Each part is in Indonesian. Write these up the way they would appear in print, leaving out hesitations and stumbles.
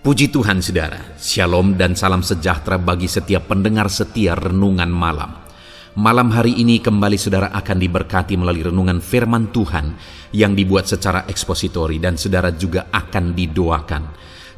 Puji Tuhan saudara, shalom dan salam sejahtera bagi setiap pendengar setia Renungan Malam. Malam hari ini kembali saudara akan diberkati melalui renungan firman Tuhan yang dibuat secara ekspositori dan saudara juga akan didoakan.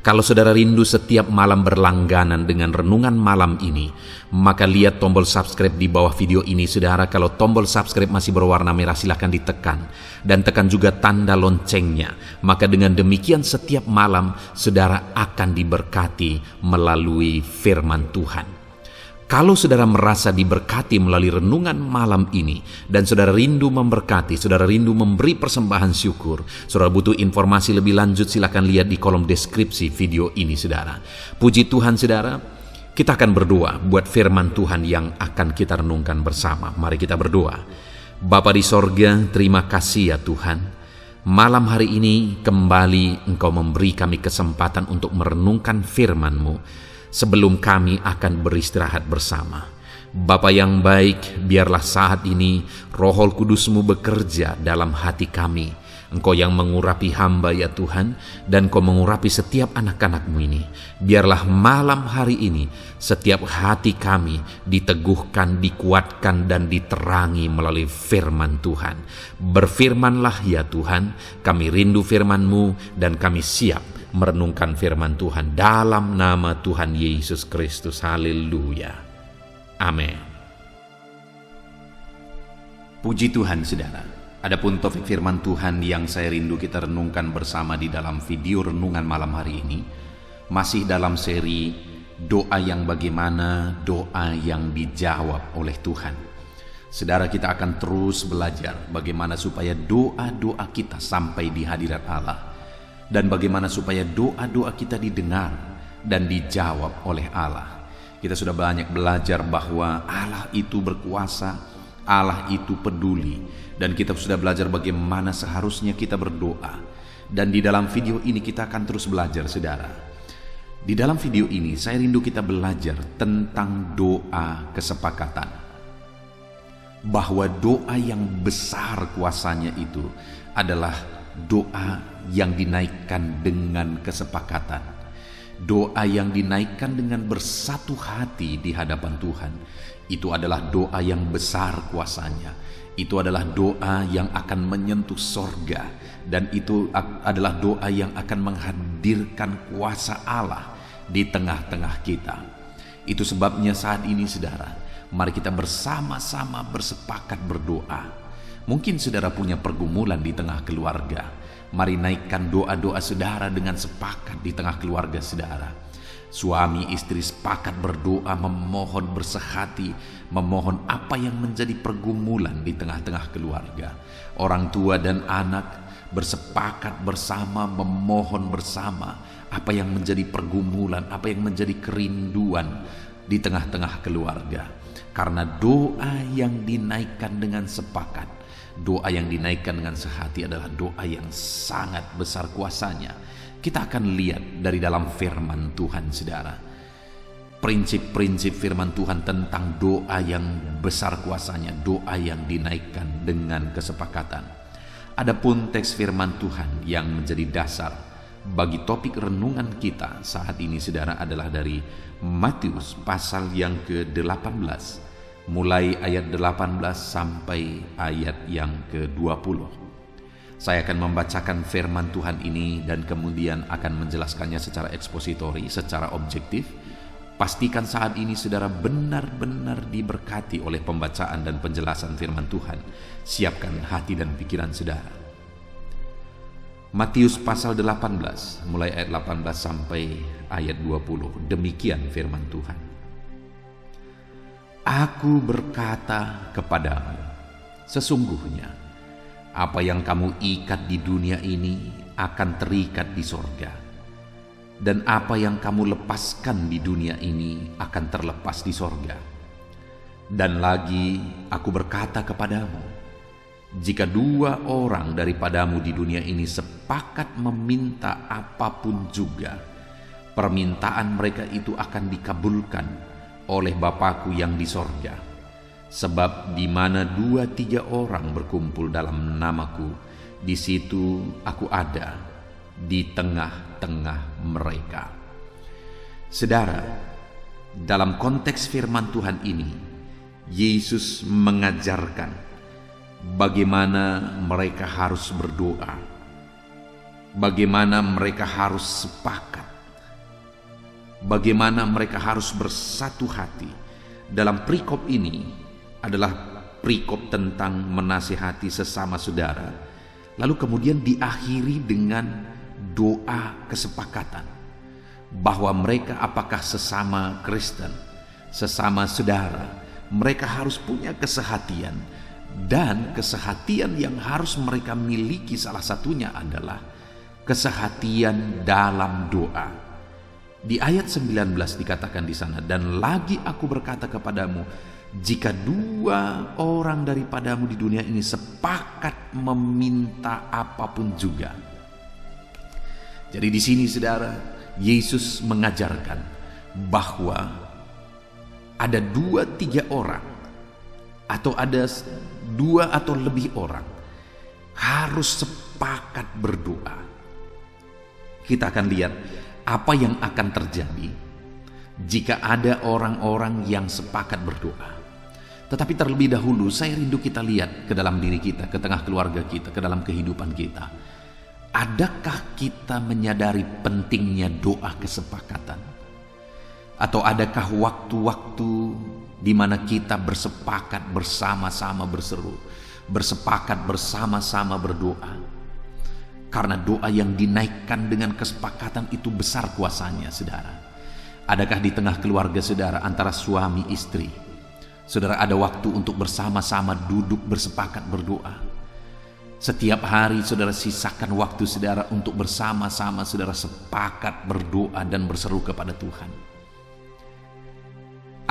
Kalau saudara rindu setiap malam berlangganan dengan renungan malam ini, maka lihat tombol subscribe di bawah video ini saudara. Kalau tombol subscribe masih berwarna merah silahkan ditekan dan tekan juga tanda loncengnya. Maka dengan demikian setiap malam saudara akan diberkati melalui firman Tuhan. Kalau saudara merasa diberkati melalui renungan malam ini dan saudara rindu memberkati, saudara rindu memberi persembahan syukur, saudara butuh informasi lebih lanjut, silakan lihat di kolom deskripsi video ini saudara. Puji Tuhan saudara, kita akan berdoa buat firman Tuhan yang akan kita renungkan bersama. Mari kita berdoa. Bapa di sorga, terima kasih ya Tuhan. Malam hari ini kembali Engkau memberi kami kesempatan untuk merenungkan firman-Mu. Sebelum kami akan beristirahat bersama. Bapa yang baik, biarlah saat ini Roh Kudus-Mu bekerja dalam hati kami. Engkau yang mengurapi hamba ya Tuhan, dan Engkau mengurapi setiap anak-anak-Mu ini. Biarlah malam hari ini setiap hati kami diteguhkan, dikuatkan, dan diterangi melalui firman Tuhan. Berfirmanlah ya Tuhan, kami rindu firman-Mu dan kami siap merenungkan firman Tuhan dalam nama Tuhan Yesus Kristus. Haleluya. Amin. Puji Tuhan saudara. Adapun topik firman Tuhan yang saya rindu kita renungkan bersama di dalam video renungan malam hari ini, masih dalam seri doa yang bagaimana doa yang dijawab oleh Tuhan. Saudara, kita akan terus belajar bagaimana supaya doa-doa kita sampai di hadirat Allah. Dan bagaimana supaya doa-doa kita didengar dan dijawab oleh Allah. Kita sudah banyak belajar bahwa Allah itu berkuasa, Allah itu peduli. Dan kita sudah belajar bagaimana seharusnya kita berdoa. Dan di dalam video ini kita akan terus belajar saudara. Di dalam video ini saya rindu kita belajar tentang doa kesepakatan. Bahwa doa yang besar kuasanya itu adalah doa yang dinaikkan dengan kesepakatan. Doa yang dinaikkan dengan bersatu hati di hadapan Tuhan. Itu adalah doa yang besar kuasanya. Itu adalah doa yang akan menyentuh sorga. Dan itu adalah doa yang akan menghadirkan kuasa Allah di tengah-tengah kita. Itu sebabnya saat ini saudara, mari kita bersama-sama bersepakat berdoa. Mungkin saudara punya pergumulan di tengah keluarga. Mari naikkan doa-doa saudara dengan sepakat di tengah keluarga saudara. Suami istri sepakat berdoa, memohon bersehati, memohon apa yang menjadi pergumulan di tengah-tengah keluarga. Orang tua dan anak bersepakat bersama, memohon bersama apa yang menjadi pergumulan, apa yang menjadi kerinduan di tengah-tengah keluarga. Karena doa yang dinaikkan dengan sepakat, doa yang dinaikkan dengan sehati adalah doa yang sangat besar kuasanya. Kita akan lihat dari dalam firman Tuhan saudara. Prinsip-prinsip firman Tuhan tentang doa yang besar kuasanya, doa yang dinaikkan dengan kesepakatan. Adapun teks firman Tuhan yang menjadi dasar bagi topik renungan kita saat ini saudara adalah dari Matius pasal yang ke-18. Mulai ayat 18 sampai ayat yang ke-20. Saya akan membacakan firman Tuhan ini dan kemudian akan menjelaskannya secara ekspositori, secara objektif. Pastikan saat ini saudara benar-benar diberkati oleh pembacaan dan penjelasan firman Tuhan. Siapkan hati dan pikiran saudara. Matius pasal 18, mulai ayat 18 sampai ayat 20. Demikian firman Tuhan. Aku berkata kepadamu, sesungguhnya apa yang kamu ikat di dunia ini akan terikat di sorga, dan apa yang kamu lepaskan di dunia ini akan terlepas di sorga. Dan lagi aku berkata kepadamu, jika dua orang daripadamu di dunia ini sepakat meminta apapun juga, permintaan mereka itu akan dikabulkan oleh Bapa-Ku yang di sorga. Sebab di mana 2-3 orang berkumpul dalam nama-Ku, di situ Aku ada di tengah-tengah mereka. Saudara, dalam konteks firman Tuhan ini, Yesus mengajarkan bagaimana mereka harus berdoa, bagaimana mereka harus sepakat, bagaimana mereka harus bersatu hati. Dalam perikop ini adalah perikop tentang menasihati sesama saudara, lalu kemudian diakhiri dengan doa kesepakatan bahwa mereka apakah sesama Kristen, sesama saudara, mereka harus punya kesehatian, dan kesehatian yang harus mereka miliki salah satunya adalah kesehatian dalam doa. Di ayat 19 dikatakan di sana, dan lagi aku berkata kepadamu, jika 2 orang daripadamu di dunia ini sepakat meminta apapun juga. Jadi di sini saudara, Yesus mengajarkan bahwa ada 2-3 orang atau ada 2 atau lebih orang harus sepakat berdoa. Kita akan lihat apa yang akan terjadi jika ada orang-orang yang sepakat berdoa. Tetapi terlebih dahulu saya rindu kita lihat ke dalam diri kita, ke tengah keluarga kita, ke dalam kehidupan kita. Adakah kita menyadari pentingnya doa kesepakatan? Atau adakah waktu-waktu di mana kita bersepakat bersama-sama berseru, bersepakat bersama-sama berdoa? Karena doa yang dinaikkan dengan kesepakatan itu besar kuasanya, saudara. Adakah di tengah keluarga saudara, antara suami istri, saudara ada waktu untuk bersama-sama duduk bersepakat berdoa? Setiap hari saudara sisakan waktu saudara untuk bersama-sama saudara sepakat berdoa dan berseru kepada Tuhan.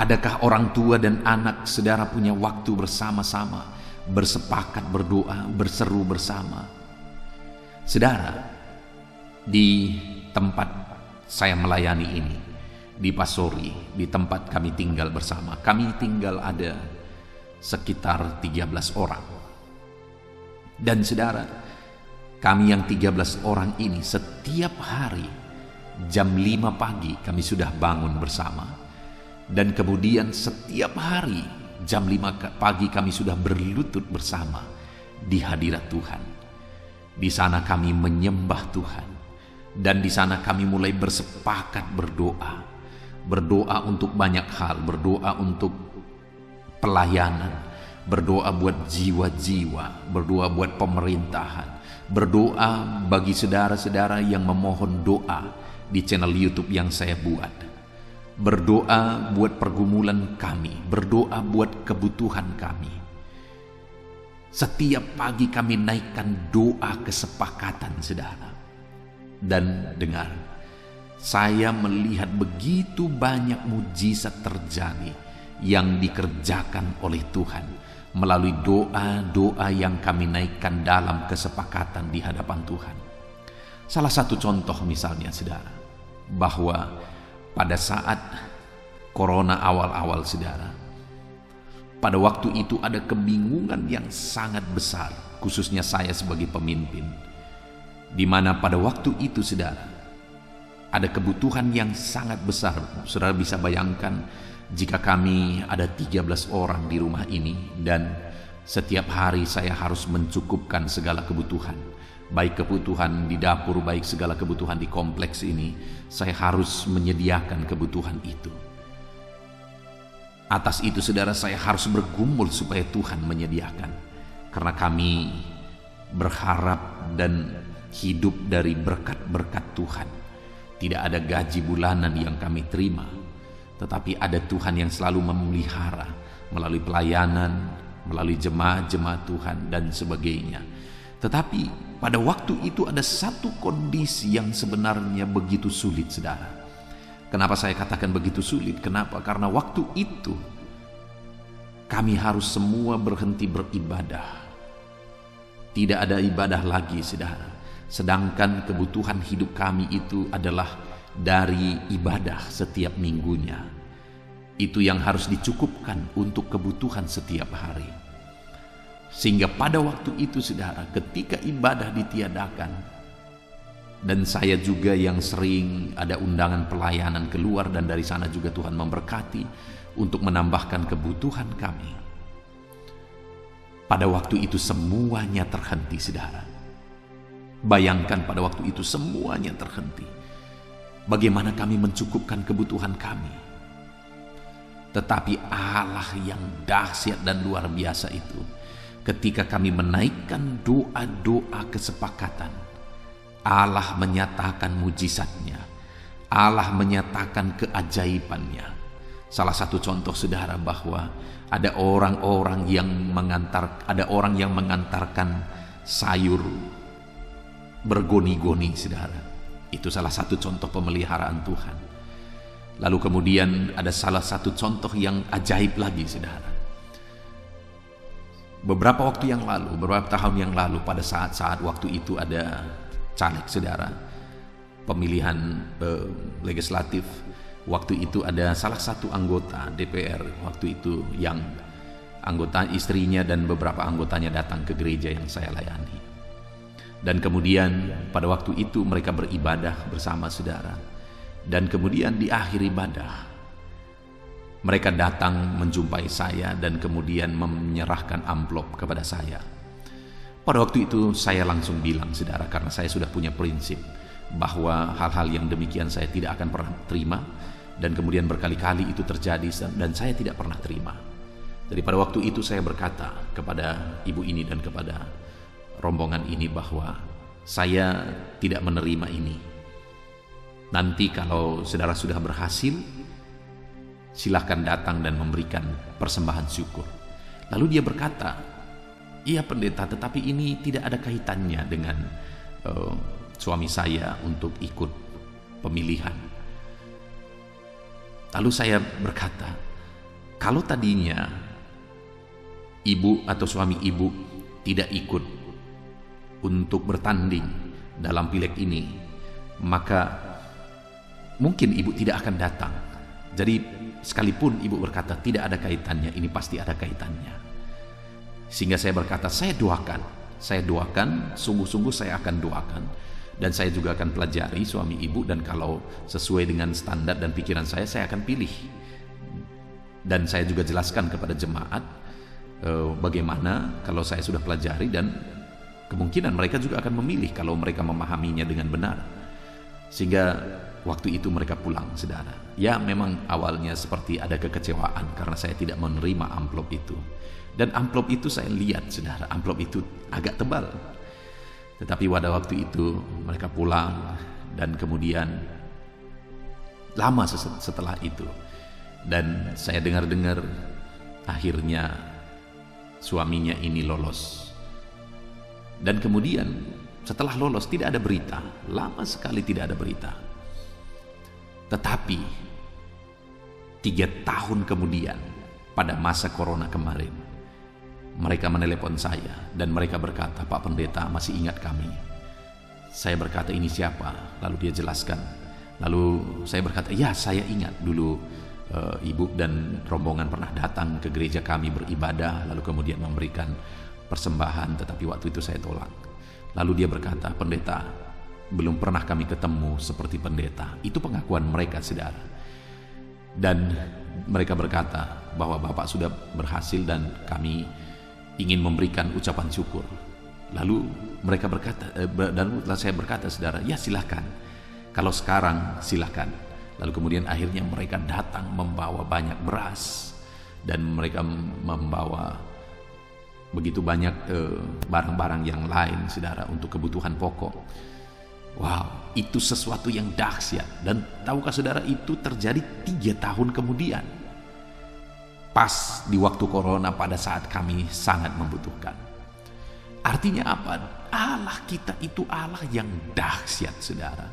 Adakah orang tua dan anak saudara punya waktu bersama-sama bersepakat berdoa, berseru bersama? Saudara, di tempat saya melayani ini, di Pasori, di tempat kami tinggal bersama, kami tinggal ada sekitar 13 orang. Dan saudara, kami yang 13 orang ini setiap hari jam 5 pagi kami sudah bangun bersama. Dan kemudian setiap hari jam 5 pagi kami sudah berlutut bersama di hadirat Tuhan. Di sana kami menyembah Tuhan. Dan di sana kami mulai bersepakat berdoa. Berdoa untuk banyak hal, berdoa untuk pelayanan, berdoa buat jiwa-jiwa, berdoa buat pemerintahan, berdoa bagi saudara-saudara yang memohon doa di channel YouTube yang saya buat, berdoa buat pergumulan kami, berdoa buat kebutuhan kami. Setiap pagi kami naikkan doa kesepakatan, saudara. Dan dengar, saya melihat begitu banyak mujizat terjadi yang dikerjakan oleh Tuhan melalui doa-doa yang kami naikkan dalam kesepakatan di hadapan Tuhan. Salah satu contoh misalnya saudara, bahwa pada saat corona awal-awal saudara, pada waktu itu ada kebingungan yang sangat besar, khususnya saya sebagai pemimpin, di mana pada waktu itu saudara, ada kebutuhan yang sangat besar. Saudara bisa bayangkan jika kami ada 13 orang di rumah ini dan setiap hari saya harus mencukupkan segala kebutuhan, baik kebutuhan di dapur, baik segala kebutuhan di kompleks ini, saya harus menyediakan kebutuhan itu. Atas itu saudara, saya harus bergumul supaya Tuhan menyediakan, karena kami berharap dan hidup dari berkat-berkat Tuhan. Tidak ada gaji bulanan yang kami terima, tetapi ada Tuhan yang selalu memelihara melalui pelayanan, melalui jemaat-jemaat Tuhan dan sebagainya. Tetapi pada waktu itu ada satu kondisi yang sebenarnya begitu sulit, saudara. Kenapa saya katakan begitu sulit? Kenapa? Karena waktu itu kami harus semua berhenti beribadah. Tidak ada ibadah lagi, saudara. Sedangkan kebutuhan hidup kami itu adalah dari ibadah setiap minggunya. Itu yang harus dicukupkan untuk kebutuhan setiap hari. Sehingga pada waktu itu saudara, ketika ibadah ditiadakan Dan saya juga yang sering ada undangan pelayanan keluar, dan dari sana juga Tuhan memberkati untuk menambahkan kebutuhan kami. Pada waktu itu semuanya terhenti, saudara. Bayangkan pada waktu itu semuanya terhenti. Bagaimana kami mencukupkan kebutuhan kami? Tetapi Allah yang dahsyat dan luar biasa itu, ketika kami menaikkan doa-doa kesepakatan, Allah menyatakan mujizatnya, Allah menyatakan keajaibannya. Salah satu contoh, saudara, bahwa ada orang yang mengantarkan sayur bergoni-goni, saudara. Itu salah satu contoh pemeliharaan Tuhan. Lalu kemudian ada salah satu contoh yang ajaib lagi, saudara. Beberapa tahun yang lalu, pada saat waktu itu ada caleg, saudara, pemilihan legislatif. Waktu itu ada salah satu anggota DPR waktu itu yang anggota istrinya dan beberapa anggotanya datang ke gereja yang saya layani. Dan kemudian pada waktu itu mereka beribadah bersama, saudara. Dan kemudian di akhir ibadah mereka datang menjumpai saya dan kemudian menyerahkan amplop kepada saya. Pada waktu itu saya langsung bilang, saudara, karena saya sudah punya prinsip bahwa hal-hal yang demikian saya tidak akan pernah terima, dan kemudian berkali-kali itu terjadi dan saya tidak pernah terima. Jadi pada waktu itu saya berkata kepada ibu ini dan kepada rombongan ini bahwa saya tidak menerima ini. Nanti kalau saudara sudah berhasil, silahkan datang dan memberikan persembahan syukur. Lalu dia berkata, "Iya pendeta, tetapi ini tidak ada kaitannya dengan suami saya untuk ikut pemilihan." Lalu saya berkata, kalau tadinya ibu atau suami ibu tidak ikut untuk bertanding dalam pileg ini, maka mungkin ibu tidak akan datang. Jadi sekalipun ibu berkata tidak ada kaitannya, ini pasti ada kaitannya. Sehingga saya berkata, saya doakan, sungguh-sungguh saya akan doakan. Dan saya juga akan pelajari suami ibu, dan kalau sesuai dengan standar dan pikiran saya akan pilih. Dan saya juga jelaskan kepada jemaat bagaimana kalau saya sudah pelajari, dan kemungkinan mereka juga akan memilih kalau mereka memahaminya dengan benar. Sehingga waktu itu mereka pulang, saudara. Ya memang awalnya seperti ada kekecewaan karena saya tidak menerima amplop itu. Dan amplop itu saya lihat, saudara, amplop itu agak tebal. Tetapi pada waktu itu mereka pulang, dan kemudian lama setelah itu, dan saya dengar-dengar akhirnya suaminya ini lolos. Dan kemudian setelah lolos tidak ada berita, lama sekali tidak ada berita. Tetapi 3 tahun kemudian, pada masa corona kemarin, mereka menelepon saya dan mereka berkata, "Pak Pendeta, masih ingat kami?" Saya berkata, "Ini siapa?" Lalu dia jelaskan. Lalu saya berkata, "Ya, saya ingat dulu ibu dan rombongan pernah datang ke gereja kami beribadah, lalu kemudian memberikan persembahan, tetapi waktu itu saya tolak." Lalu dia berkata, "Pendeta, belum pernah kami ketemu seperti pendeta." Itu pengakuan mereka, saudara. Dan mereka berkata bahwa Bapak sudah berhasil dan kami ingin memberikan ucapan syukur. Lalu mereka berkata, dan saya berkata, saudara, "Ya silakan, kalau sekarang silakan." Lalu kemudian akhirnya mereka datang membawa banyak beras, dan mereka membawa begitu banyak barang-barang yang lain, saudara, untuk kebutuhan pokok. Wow, itu sesuatu yang dahsyat. Dan tahukah saudara, itu terjadi 3 tahun kemudian, pas di waktu corona, pada saat kami sangat membutuhkan. Artinya apa? Allah kita itu Allah yang dahsyat, saudara.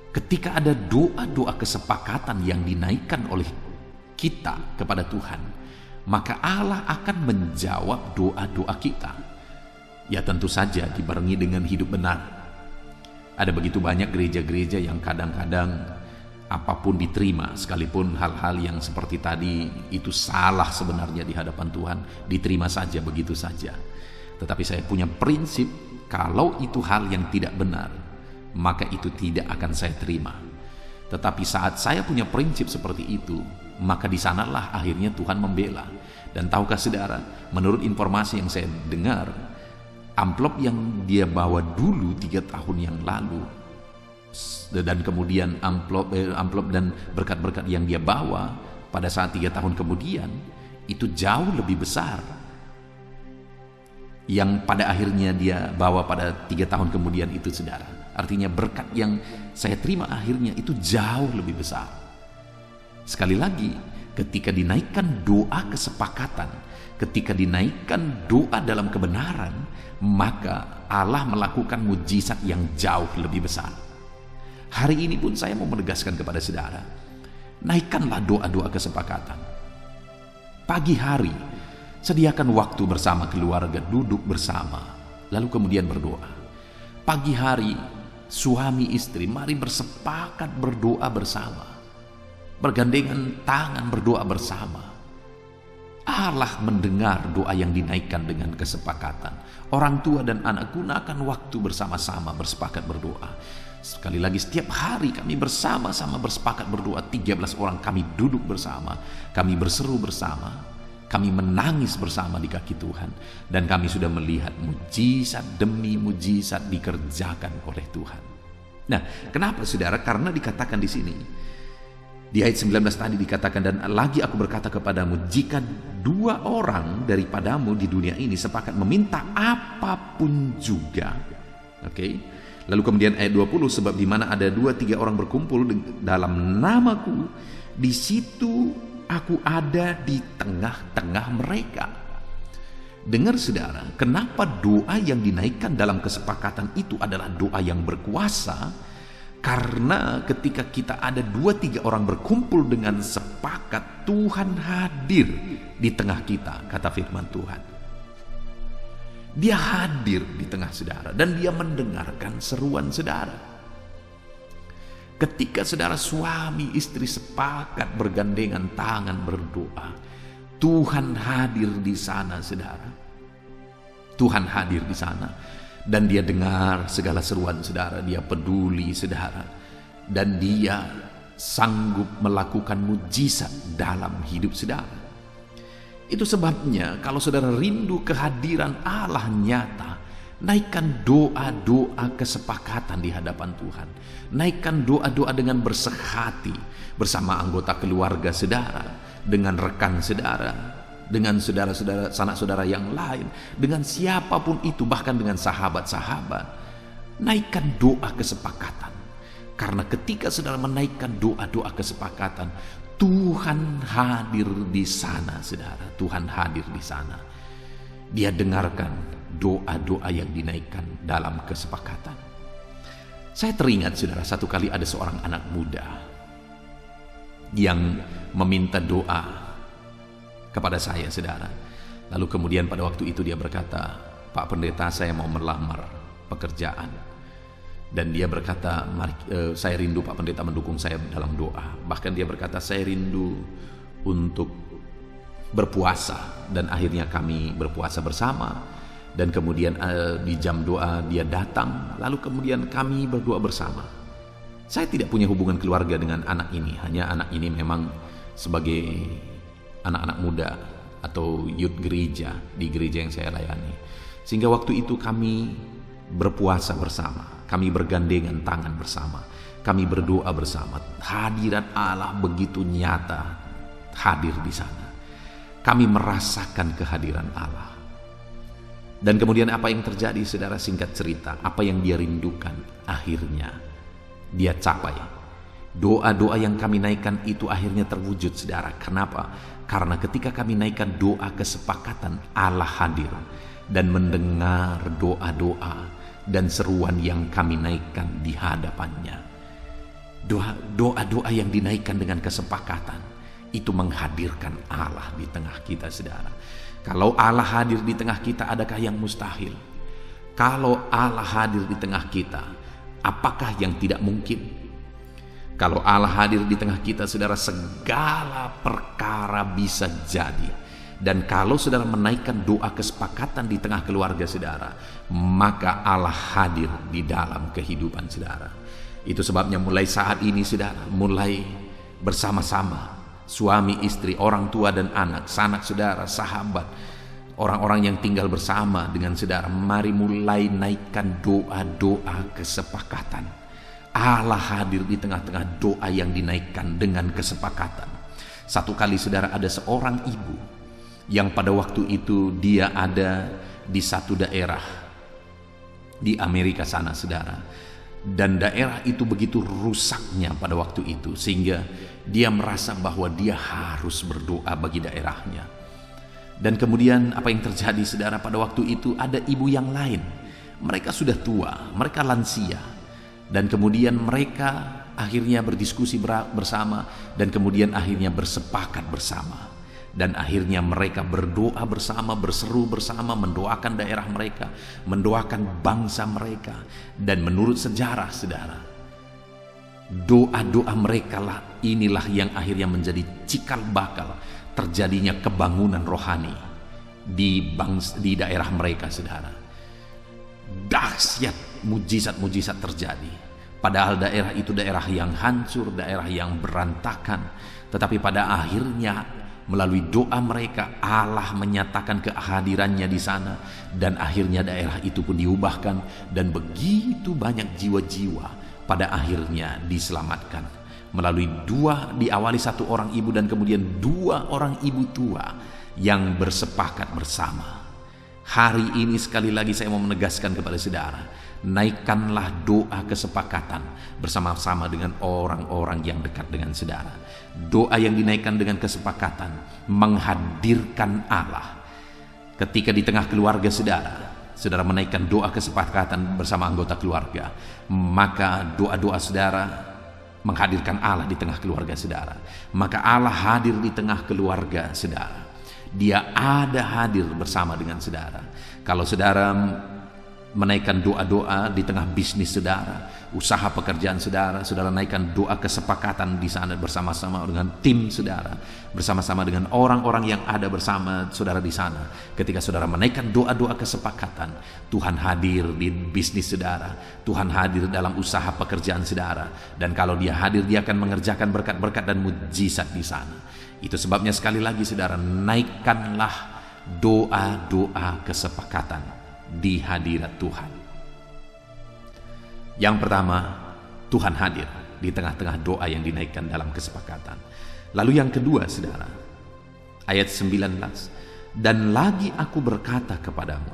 Ketika ada doa-doa kesepakatan yang dinaikkan oleh kita kepada Tuhan, maka Allah akan menjawab doa-doa kita. Ya tentu saja dibarengi dengan hidup benar. Ada begitu banyak gereja-gereja yang kadang-kadang apapun diterima, sekalipun hal-hal yang seperti tadi itu salah sebenarnya di hadapan Tuhan, diterima saja begitu saja. Tetapi saya punya prinsip, kalau itu hal yang tidak benar, maka itu tidak akan saya terima. Tetapi saat saya punya prinsip seperti itu, maka di sanalah akhirnya Tuhan membela. Dan tahukah saudara, menurut informasi yang saya dengar, amplop yang dia bawa dulu 3 tahun yang lalu, dan kemudian amplop dan berkat-berkat yang dia bawa pada saat 3 tahun kemudian, itu jauh lebih besar yang pada akhirnya dia bawa pada 3 tahun kemudian itu, saudara. Artinya berkat yang saya terima akhirnya itu jauh lebih besar. Sekali lagi, ketika dinaikkan doa kesepakatan, ketika dinaikkan doa dalam kebenaran, maka Allah melakukan mujizat yang jauh lebih besar. Hari ini pun saya mau menegaskan kepada saudara, naikkanlah doa-doa kesepakatan. Pagi hari, sediakan waktu bersama keluarga, duduk bersama, lalu kemudian berdoa. Pagi hari, suami istri, mari bersepakat berdoa bersama, bergandengan tangan berdoa bersama. Allah mendengar doa yang dinaikkan dengan kesepakatan. Orang tua dan anak gunakan waktu bersama-sama bersepakat berdoa. Sekali lagi, setiap hari kami bersama-sama bersepakat berdoa. 13 orang kami duduk bersama, kami berseru bersama, kami menangis bersama di kaki Tuhan, dan kami sudah melihat mujizat demi mujizat dikerjakan oleh Tuhan. Nah, kenapa saudara? Karena dikatakan di sini, di ayat 19 tadi dikatakan, dan lagi aku berkata kepadamu, jika 2 orang daripadamu di dunia ini sepakat meminta apapun juga. Oke. Lalu kemudian ayat 20, sebab di mana ada 2-3 orang berkumpul dalam namaku, di situ aku ada di tengah-tengah mereka. Dengar saudara, kenapa doa yang dinaikkan dalam kesepakatan itu adalah doa yang berkuasa? Karena ketika kita ada 2-3 orang berkumpul dengan sepakat, Tuhan hadir di tengah kita, kata firman Tuhan. Dia hadir di tengah saudara dan dia mendengarkan seruan saudara. Ketika saudara suami istri sepakat bergandengan tangan berdoa, Tuhan hadir di sana, saudara. Tuhan hadir di sana dan dia dengar segala seruan saudara, dia peduli saudara, dan dia sanggup melakukan mujizat dalam hidup saudara. Itu sebabnya kalau saudara rindu kehadiran Allah nyata, naikkan doa-doa kesepakatan di hadapan Tuhan. Naikkan doa-doa dengan bersehati bersama anggota keluarga saudara, dengan rekan saudara, dengan saudara-saudara, sanak saudara yang lain, dengan siapapun itu, bahkan dengan sahabat-sahabat. Naikkan doa kesepakatan. Karena ketika saudara menaikkan doa-doa kesepakatan, Tuhan hadir di sana, saudara. Tuhan hadir di sana. Dia dengarkan doa-doa yang dinaikkan dalam kesepakatan. Saya teringat, saudara, satu kali ada seorang anak muda yang meminta doa kepada saya, saudara. Lalu kemudian pada waktu itu dia berkata, Pak Pendeta, saya mau melamar pekerjaan. Dan dia berkata, saya rindu Pak Pendeta mendukung saya dalam doa. Bahkan dia berkata, saya rindu untuk berpuasa. Dan akhirnya kami berpuasa bersama. Dan kemudian di jam doa dia datang. Lalu kemudian kami berdoa bersama. Saya tidak punya hubungan keluarga dengan anak ini. Hanya anak ini memang sebagai anak-anak muda atau youth gereja di gereja yang saya layani. Sehingga waktu itu kami berpuasa bersama. Kami bergandengan tangan bersama. Kami berdoa bersama. Hadirat Allah begitu nyata hadir di sana. Kami merasakan kehadiran Allah. Dan kemudian apa yang terjadi, saudara? Singkat cerita, apa yang dia rindukan akhirnya dia capai. Doa-doa yang kami naikkan itu akhirnya terwujud, saudara. Kenapa? Karena ketika kami naikkan doa kesepakatan, Allah hadir dan mendengar doa-doa dan seruan yang kami naikkan di hadapannya. Doa-doa yang dinaikkan dengan kesepakatan itu menghadirkan Allah di tengah kita, saudara. Kalau Allah hadir di tengah kita, adakah yang mustahil? Kalau Allah hadir di tengah kita, apakah yang tidak mungkin? Kalau Allah hadir di tengah kita, saudara, segala perkara bisa jadi. Dan kalau saudara menaikkan doa kesepakatan di tengah keluarga saudara, maka Allah hadir di dalam kehidupan saudara. Itu sebabnya mulai saat ini saudara, mulai bersama-sama suami, istri, orang tua dan anak, sanak saudara, sahabat, orang-orang yang tinggal bersama dengan saudara, mari mulai naikkan doa-doa kesepakatan. Allah hadir di tengah-tengah doa yang dinaikkan dengan kesepakatan. Satu kali saudara, ada seorang ibu yang pada waktu itu dia ada di satu daerah di Amerika sana saudara, dan daerah itu begitu rusaknya pada waktu itu sehingga dia merasa bahwa dia harus berdoa bagi daerahnya. Dan kemudian apa yang terjadi saudara, pada waktu itu ada ibu yang lain, mereka sudah tua, mereka lansia, dan kemudian mereka akhirnya berdiskusi bersama dan kemudian akhirnya bersepakat bersama. Dan akhirnya mereka berdoa bersama, berseru bersama, mendoakan daerah mereka, mendoakan bangsa mereka. Dan menurut sejarah saudara, doa-doa mereka lah inilah yang akhirnya menjadi cikal bakal terjadinya kebangunan rohani di daerah mereka saudara. Dahsyat mujizat-mujizat terjadi. Padahal daerah itu daerah yang hancur, daerah yang berantakan, tetapi pada akhirnya melalui doa mereka Allah menyatakan kehadirannya di sana, dan akhirnya daerah itu pun diubahkan dan begitu banyak jiwa-jiwa pada akhirnya diselamatkan melalui diawali satu orang ibu dan kemudian dua orang ibu tua yang bersepakat bersama. Hari ini sekali lagi saya mau menegaskan kepada saudara, naikkanlah doa kesepakatan bersama-sama dengan orang-orang yang dekat dengan saudara. Doa yang dinaikkan dengan kesepakatan menghadirkan Allah. Ketika di tengah keluarga saudara, saudara menaikkan doa kesepakatan bersama anggota keluarga, maka doa-doa saudara menghadirkan Allah di tengah keluarga saudara. Maka Allah hadir di tengah keluarga saudara. Dia ada hadir bersama dengan saudara. Kalau saudara menaikkan doa-doa di tengah bisnis saudara, usaha pekerjaan saudara, saudara naikkan doa kesepakatan di sana bersama-sama dengan tim saudara, bersama-sama dengan orang-orang yang ada bersama saudara di sana. Ketika saudara menaikkan doa-doa kesepakatan, Tuhan hadir di bisnis saudara, Tuhan hadir dalam usaha pekerjaan saudara, dan kalau Dia hadir, Dia akan mengerjakan berkat-berkat dan mujizat di sana. Itu sebabnya sekali lagi saudara, naikkanlah doa-doa kesepakatan di hadirat Tuhan. Yang pertama, Tuhan hadir di tengah-tengah doa yang dinaikkan dalam kesepakatan. Lalu yang kedua saudara, ayat 19, dan lagi aku berkata kepadamu,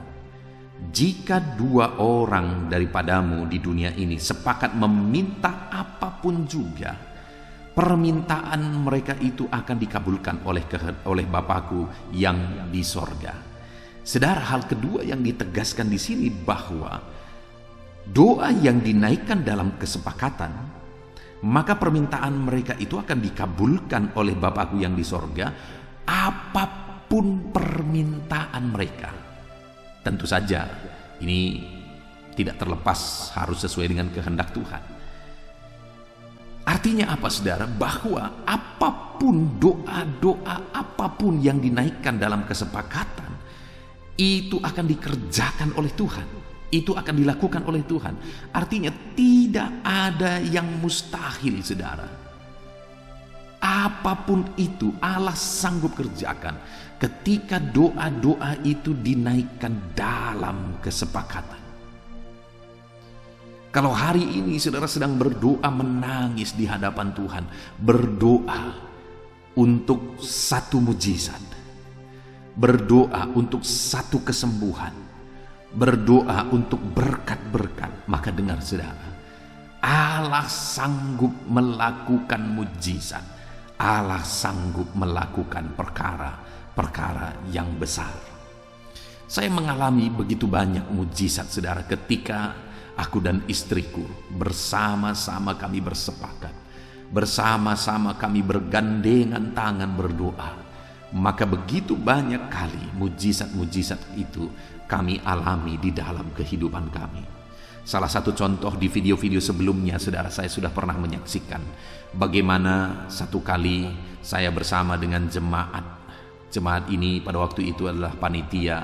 jika dua orang daripadamu di dunia ini sepakat meminta apapun juga, permintaan mereka itu akan dikabulkan oleh Bapakku yang di sorga. Saudara, hal kedua yang ditegaskan di sini bahwa doa yang dinaikkan dalam kesepakatan, maka permintaan mereka itu akan dikabulkan oleh Bapakku yang di sorga, apapun permintaan mereka. Tentu saja ini tidak terlepas harus sesuai dengan kehendak Tuhan. Artinya apa saudara? Bahwa apapun doa-doa apapun yang dinaikkan dalam kesepakatan, itu akan dikerjakan oleh Tuhan, itu akan dilakukan oleh Tuhan. Artinya tidak ada yang mustahil saudara. Apapun itu Allah sanggup kerjakan ketika doa-doa itu dinaikkan dalam kesepakatan. Kalau hari ini saudara sedang berdoa menangis di hadapan Tuhan, berdoa untuk satu mujizat, berdoa untuk satu kesembuhan, berdoa untuk berkat-berkat, maka dengar saudara, Allah sanggup melakukan mujizat, Allah sanggup melakukan perkara-perkara yang besar. Saya mengalami begitu banyak mujizat saudara ketika aku dan istriku bersama-sama kami bersepakat, bersama-sama kami bergandengan tangan berdoa. Maka begitu banyak kali mujizat-mujizat itu kami alami di dalam kehidupan kami. Salah satu contoh di video-video sebelumnya saudara, saya sudah pernah menyaksikan bagaimana satu kali saya bersama dengan jemaat Jemaat ini pada waktu itu adalah panitia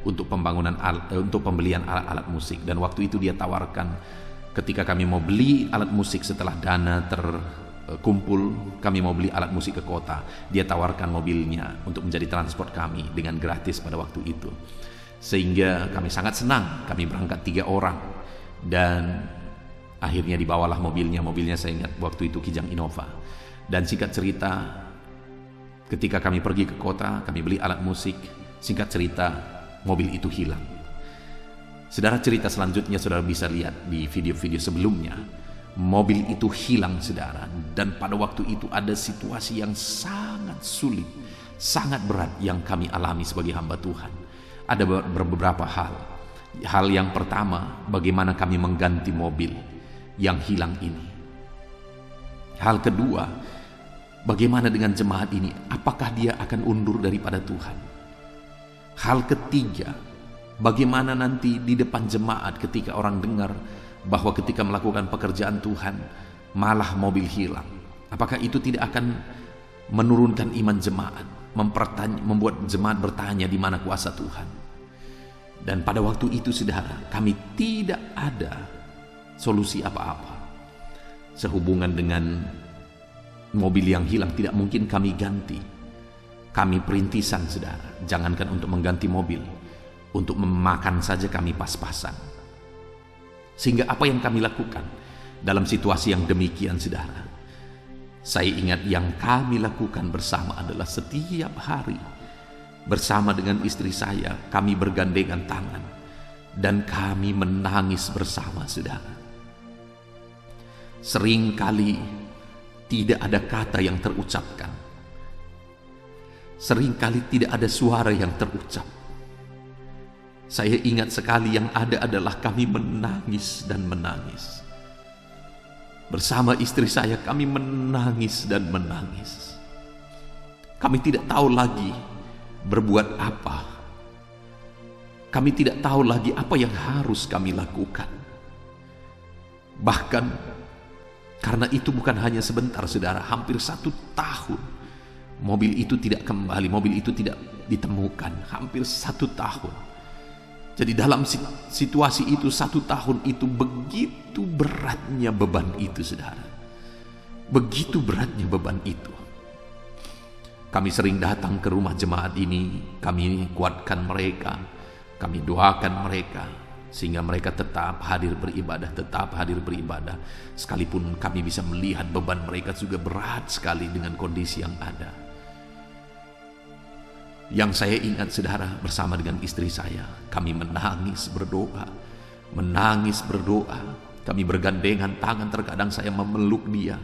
untuk untuk pembelian alat-alat musik, dan waktu itu dia tawarkan ketika kami mau beli alat musik setelah dana terkumpul, kami mau beli alat musik ke kota, dia tawarkan mobilnya untuk menjadi transport kami dengan gratis pada waktu itu. Sehingga kami sangat senang, kami berangkat 3 orang dan akhirnya dibawalah mobilnya saya ingat waktu itu Kijang Innova. Dan singkat cerita, ketika kami pergi ke kota, kami beli alat musik, singkat cerita mobil itu hilang. Saudara, cerita selanjutnya saudara bisa lihat di video-video sebelumnya. Mobil itu hilang, saudara, dan pada waktu itu ada situasi yang sangat sulit, sangat berat yang kami alami sebagai hamba Tuhan. Ada beberapa hal. Hal yang pertama, bagaimana kami mengganti mobil yang hilang ini. Hal kedua, bagaimana dengan jemaat ini? Apakah dia akan undur daripada Tuhan? Hal ketiga, bagaimana nanti di depan jemaat ketika orang dengar bahwa ketika melakukan pekerjaan Tuhan malah mobil hilang? Apakah itu tidak akan menurunkan iman jemaat, membuat jemaat bertanya di mana kuasa Tuhan? Dan pada waktu itu, saudara, kami tidak ada solusi apa-apa. Sehubungan dengan mobil yang hilang, tidak mungkin kami ganti. Kami perintisan, saudara, jangankan untuk mengganti mobil, untuk memakan saja kami pas-pasan. Sehingga apa yang kami lakukan dalam situasi yang demikian, saudara, saya ingat yang kami lakukan bersama adalah setiap hari bersama dengan istri saya, kami bergandengan tangan dan kami menangis bersama, saudara. Seringkali tidak ada kata yang terucapkan, seringkali tidak ada suara yang terucap. Saya ingat sekali yang ada adalah kami menangis dan menangis. Bersama istri saya kami menangis dan menangis. Kami tidak tahu lagi berbuat apa. Kami tidak tahu lagi apa yang harus kami lakukan. Bahkan karena itu bukan hanya sebentar, saudara, hampir 1 tahun mobil itu tidak kembali, mobil itu tidak ditemukan, hampir 1 tahun. Jadi dalam situasi itu 1 tahun itu begitu beratnya beban itu, saudara. Begitu beratnya beban itu. Kami sering datang ke rumah jemaat ini, kami kuatkan mereka, kami doakan mereka, sehingga mereka tetap hadir beribadah, sekalipun kami bisa melihat beban mereka juga berat sekali dengan kondisi yang ada. Yang saya ingat, saudara, bersama dengan istri saya, kami menangis berdoa, kami bergandengan tangan, terkadang saya memeluk dia.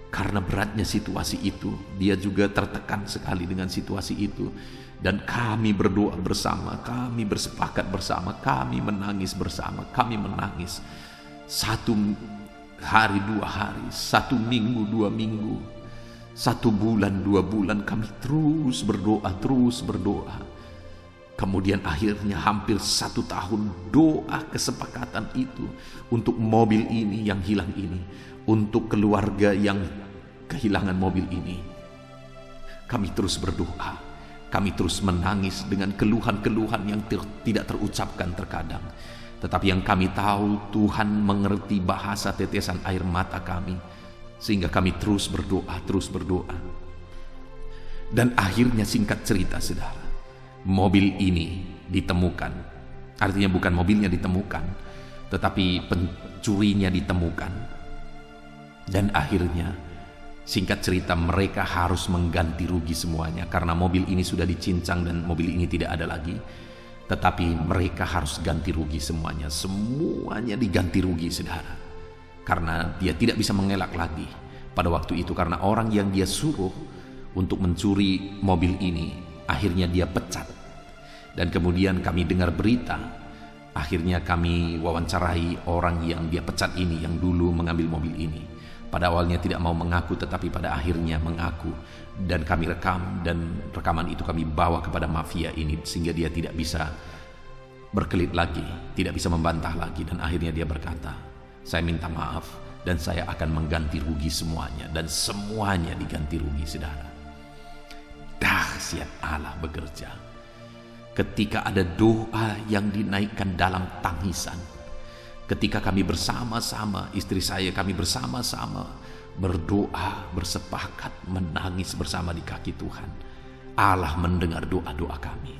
Karena beratnya situasi itu, dia juga tertekan sekali dengan situasi itu. Dan kami berdoa bersama, kami bersepakat bersama, kami menangis bersama, kami menangis. 1 hari, 2 hari, 1 minggu, 2 minggu, 1 bulan, 2 bulan, kami terus berdoa. Kemudian akhirnya hampir 1 tahun doa kesepakatan itu untuk mobil ini yang hilang ini, untuk keluarga yang kehilangan mobil ini. Kami terus berdoa, kami terus menangis dengan keluhan-keluhan yang tidak terucapkan terkadang. Tetapi yang kami tahu, Tuhan mengerti bahasa tetesan air mata kami, sehingga kami terus berdoa. Dan akhirnya, singkat cerita, saudara, mobil ini ditemukan. Artinya bukan mobilnya ditemukan, tetapi pencurinya ditemukan. Dan akhirnya, singkat cerita, mereka harus mengganti rugi semuanya karena mobil ini sudah dicincang dan mobil ini tidak ada lagi. Tetapi mereka harus ganti rugi semuanya. Semuanya diganti rugi, saudara. Karena dia tidak bisa mengelak lagi pada waktu itu, karena orang yang dia suruh untuk mencuri mobil ini akhirnya dia pecat. Dan kemudian kami dengar berita, akhirnya kami wawancarai orang yang dia pecat ini, yang dulu mengambil mobil ini. Pada awalnya tidak mau mengaku, tetapi pada akhirnya mengaku. Dan kami rekam, dan rekaman itu kami bawa kepada mafia ini, sehingga dia tidak bisa berkelit lagi, tidak bisa membantah lagi. Dan akhirnya dia berkata, saya minta maaf dan saya akan mengganti rugi semuanya. Dan semuanya diganti rugi, saudara. Dahsyat Allah bekerja. Ketika ada doa yang dinaikkan dalam tangisan, ketika kami bersama-sama, istri saya, kami bersama-sama berdoa, bersepakat, menangis bersama di kaki Tuhan, Allah mendengar doa-doa kami.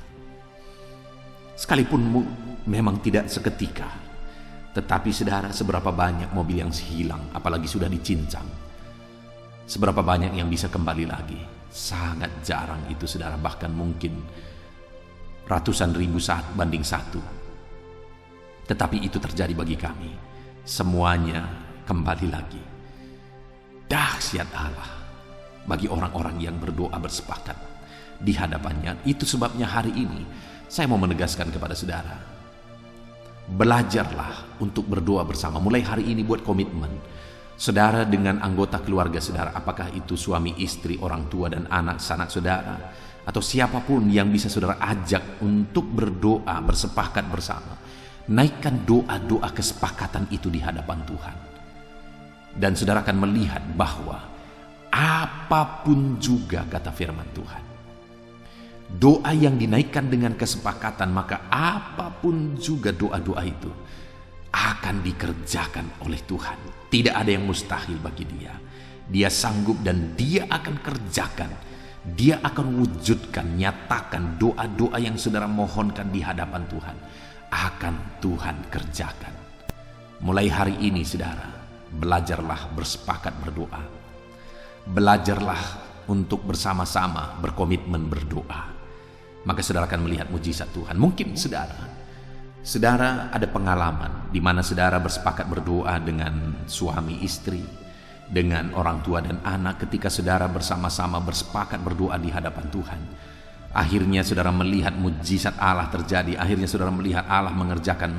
Sekalipun memang tidak seketika, tetapi saudara, seberapa banyak mobil yang hilang, apalagi sudah dicincang, seberapa banyak yang bisa kembali lagi? Sangat jarang itu saudara, bahkan mungkin ratusan ribu saat banding satu. Tetapi itu terjadi bagi kami. Semuanya kembali lagi. Dahsyat Allah bagi orang-orang yang berdoa bersepakat di hadapannya. Itu sebabnya hari ini saya mau menegaskan kepada saudara, belajarlah untuk berdoa bersama. Mulai hari ini buat komitmen saudara dengan anggota keluarga saudara, apakah itu suami, istri, orang tua, dan anak-anak saudara, atau siapapun yang bisa saudara ajak untuk berdoa, bersepakat bersama. Naikkan doa-doa kesepakatan itu di hadapan Tuhan. Dan saudara akan melihat bahwa apapun juga, kata firman Tuhan, doa yang dinaikkan dengan kesepakatan, maka apapun juga doa-doa itu akan dikerjakan oleh Tuhan. Tidak ada yang mustahil bagi Dia. Dia sanggup dan Dia akan kerjakan. Dia akan wujudkan, nyatakan doa-doa yang saudara mohonkan di hadapan Tuhan, akan Tuhan kerjakan. Mulai hari ini saudara, belajarlah bersepakat berdoa. Belajarlah untuk bersama-sama berkomitmen berdoa. Maka saudara akan melihat mujizat Tuhan. Mungkin saudara ada pengalaman di mana saudara bersepakat berdoa dengan suami, istri, dengan orang tua dan anak. Ketika saudara bersama-sama bersepakat berdoa di hadapan Tuhan, akhirnya saudara melihat mujizat Allah terjadi. Akhirnya saudara melihat Allah mengerjakan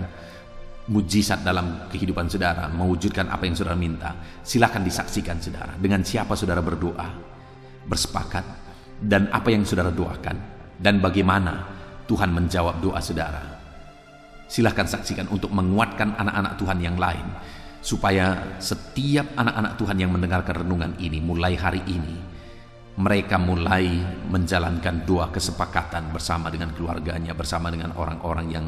mujizat dalam kehidupan saudara, mewujudkan apa yang saudara minta. Silakan disaksikan saudara, dengan siapa saudara berdoa, bersepakat, dan apa yang saudara doakan, dan bagaimana Tuhan menjawab doa saudara. Silahkan saksikan untuk menguatkan anak-anak Tuhan yang lain, supaya setiap anak-anak Tuhan yang mendengarkan renungan ini, mulai hari ini mereka mulai menjalankan doa kesepakatan bersama dengan keluarganya, bersama dengan orang-orang yang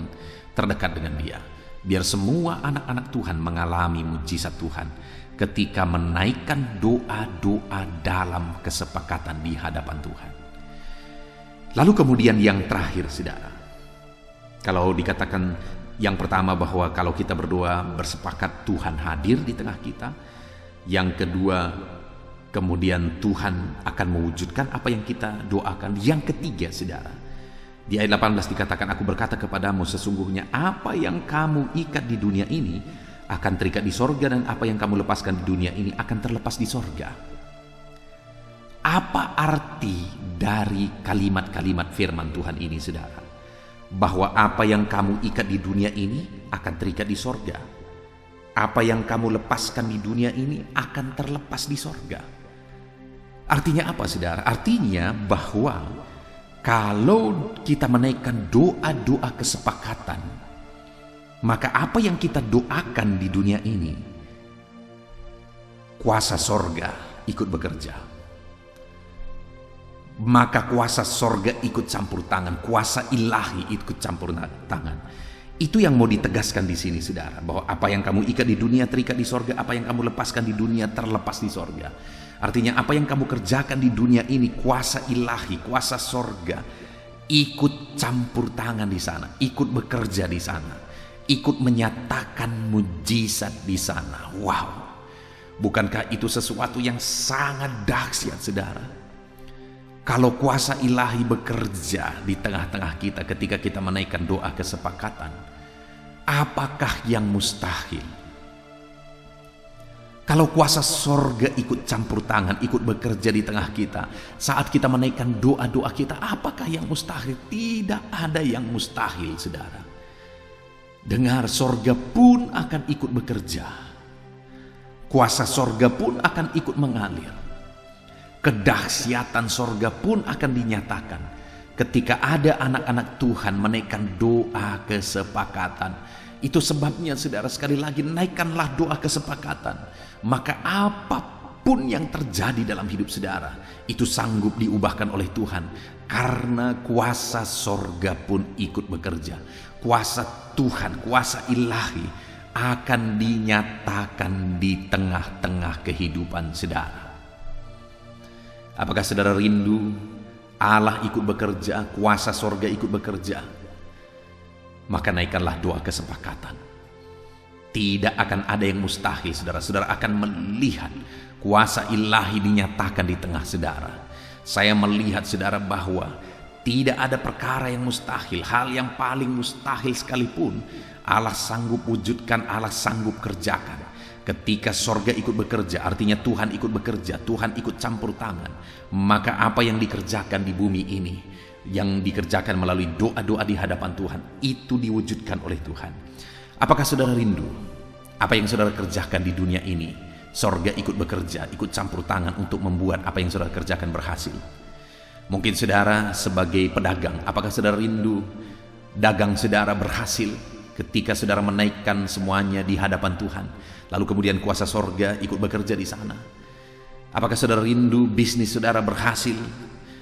terdekat dengan dia. Biar semua anak-anak Tuhan mengalami mujizat Tuhan ketika menaikkan doa-doa dalam kesepakatan di hadapan Tuhan. Lalu kemudian yang terakhir saudara, kalau dikatakan yang pertama bahwa kalau kita berdoa bersepakat Tuhan hadir di tengah kita. Yang kedua, kemudian Tuhan akan mewujudkan apa yang kita doakan. Yang ketiga saudara, di ayat 18 dikatakan, aku berkata kepadamu, sesungguhnya apa yang kamu ikat di dunia ini akan terikat di sorga, dan apa yang kamu lepaskan di dunia ini akan terlepas di sorga. Apa arti dari kalimat-kalimat firman Tuhan ini saudara? Bahwa apa yang kamu ikat di dunia ini akan terikat di sorga. Apa yang kamu lepaskan di dunia ini akan terlepas di sorga. Artinya apa saudara? Artinya bahwa kalau kita menaikkan doa-doa kesepakatan, maka apa yang kita doakan di dunia ini, kuasa sorga ikut bekerja. Maka kuasa sorga ikut campur tangan, kuasa ilahi ikut campur tangan. Itu yang mau ditegaskan di sini saudara, bahwa apa yang kamu ikat di dunia terikat di sorga, apa yang kamu lepaskan di dunia terlepas di sorga. Artinya apa yang kamu kerjakan di dunia ini, kuasa ilahi, kuasa sorga ikut campur tangan di sana, ikut bekerja di sana, ikut menyatakan mujizat di sana. Wow, bukankah itu sesuatu yang sangat dahsyat saudara? Kalau kuasa ilahi bekerja di tengah-tengah kita ketika kita menaikkan doa kesepakatan, apakah yang mustahil? Kalau kuasa sorga ikut campur tangan, ikut bekerja di tengah kita saat kita menaikkan doa-doa kita, apakah yang mustahil? Tidak ada yang mustahil saudara. Dengar, sorga pun akan ikut bekerja. Kuasa sorga pun akan ikut mengalir. Kedahsyatan sorga pun akan dinyatakan ketika ada anak-anak Tuhan menaikkan doa kesepakatan. Itu sebabnya saudara, sekali lagi naikkanlah doa kesepakatan. Maka apapun yang terjadi dalam hidup saudara, itu sanggup diubahkan oleh Tuhan. Karena kuasa sorga pun ikut bekerja. Kuasa Tuhan, kuasa ilahi akan dinyatakan di tengah-tengah kehidupan saudara. Apakah saudara rindu Allah ikut bekerja, kuasa sorga ikut bekerja? Maka naikkanlah doa kesepakatan. Tidak akan ada yang mustahil, saudara. Saudara akan melihat kuasa ilahi dinyatakan di tengah saudara. Saya melihat saudara bahwa tidak ada perkara yang mustahil. Hal yang paling mustahil sekalipun Allah sanggup wujudkan, Allah sanggup kerjakan. Ketika sorga ikut bekerja, artinya Tuhan ikut bekerja, Tuhan ikut campur tangan. Maka apa yang dikerjakan di bumi ini, yang dikerjakan melalui doa-doa di hadapan Tuhan, itu diwujudkan oleh Tuhan. Apakah saudara rindu apa yang saudara kerjakan di dunia ini? Sorga ikut bekerja, ikut campur tangan untuk membuat apa yang saudara kerjakan berhasil. Mungkin saudara sebagai pedagang, apakah saudara rindu dagang saudara berhasil ketika saudara menaikkan semuanya di hadapan Tuhan, lalu kemudian kuasa sorga ikut bekerja di sana? Apakah saudara rindu bisnis saudara berhasil?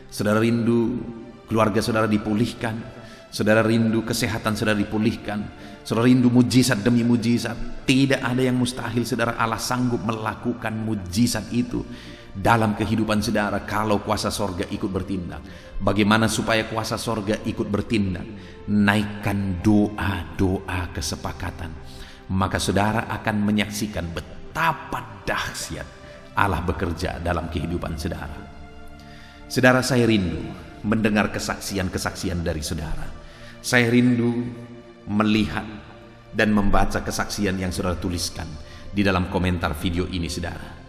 Saudara rindu keluarga saudara dipulihkan? Saudara rindu kesehatan saudara dipulihkan? Saudara rindu mujizat demi mujizat? Tidak ada yang mustahil, saudara. Allah sanggup melakukan mujizat itu dalam kehidupan saudara kalau kuasa sorga ikut bertindak. Bagaimana supaya kuasa sorga ikut bertindak? Naikkan doa-doa kesepakatan. Maka saudara akan menyaksikan betapa dahsyat Allah bekerja dalam kehidupan saudara. Saudara, saya rindu mendengar kesaksian-kesaksian dari saudara. Saya rindu melihat dan membaca kesaksian yang saudara tuliskan di dalam komentar video ini, saudara.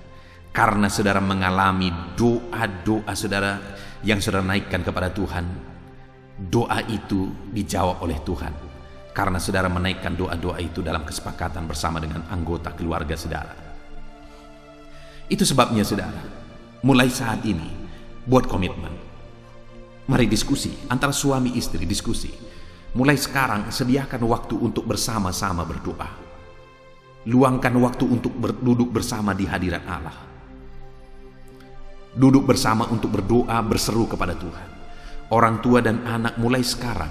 Karena saudara mengalami doa-doa saudara yang saudara naikkan kepada Tuhan, doa itu dijawab oleh Tuhan. Karena saudara menaikkan doa-doa itu dalam kesepakatan bersama dengan anggota keluarga saudara. Itu sebabnya saudara, mulai saat ini buat komitmen. Mari diskusi antara suami istri, diskusi. Mulai sekarang sediakan waktu untuk bersama-sama berdoa. Luangkan waktu untuk duduk bersama di hadirat Allah. Duduk bersama untuk berdoa, berseru kepada Tuhan. Orang tua dan anak mulai sekarang,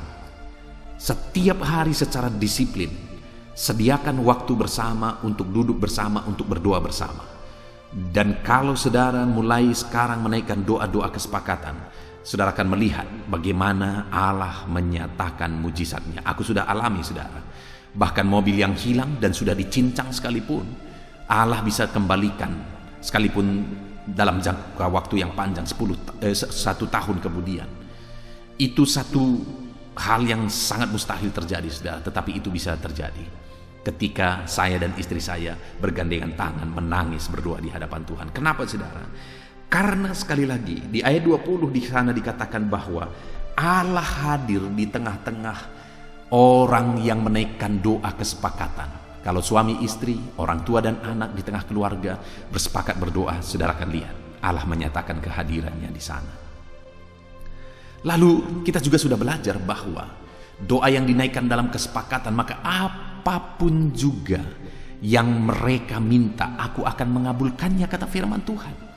setiap hari secara disiplin, sediakan waktu bersama untuk duduk bersama, untuk berdoa bersama. Dan kalau saudara mulai sekarang menaikkan doa-doa kesepakatan, saudara akan melihat bagaimana Allah menyatakan mujizatnya. Aku sudah alami, saudara. Bahkan mobil yang hilang dan sudah dicincang sekalipun, Allah bisa kembalikan sekalipun dalam jangka waktu yang panjang, 1 tahun kemudian. Itu satu hal yang sangat mustahil terjadi, saudara. Tetapi itu bisa terjadi ketika saya dan istri saya bergandengan tangan menangis berdoa di hadapan Tuhan. Kenapa, saudara? Karena sekali lagi di ayat 20 di sana dikatakan bahwa Allah hadir di tengah-tengah orang yang menaikkan doa kesepakatan. Kalau suami istri, orang tua dan anak di tengah keluarga bersepakat berdoa, saudara akan lihat Allah menyatakan kehadirannya di sana. Lalu kita juga sudah belajar bahwa doa yang dinaikkan dalam kesepakatan, maka apapun juga yang mereka minta, aku akan mengabulkannya, kata firman Tuhan.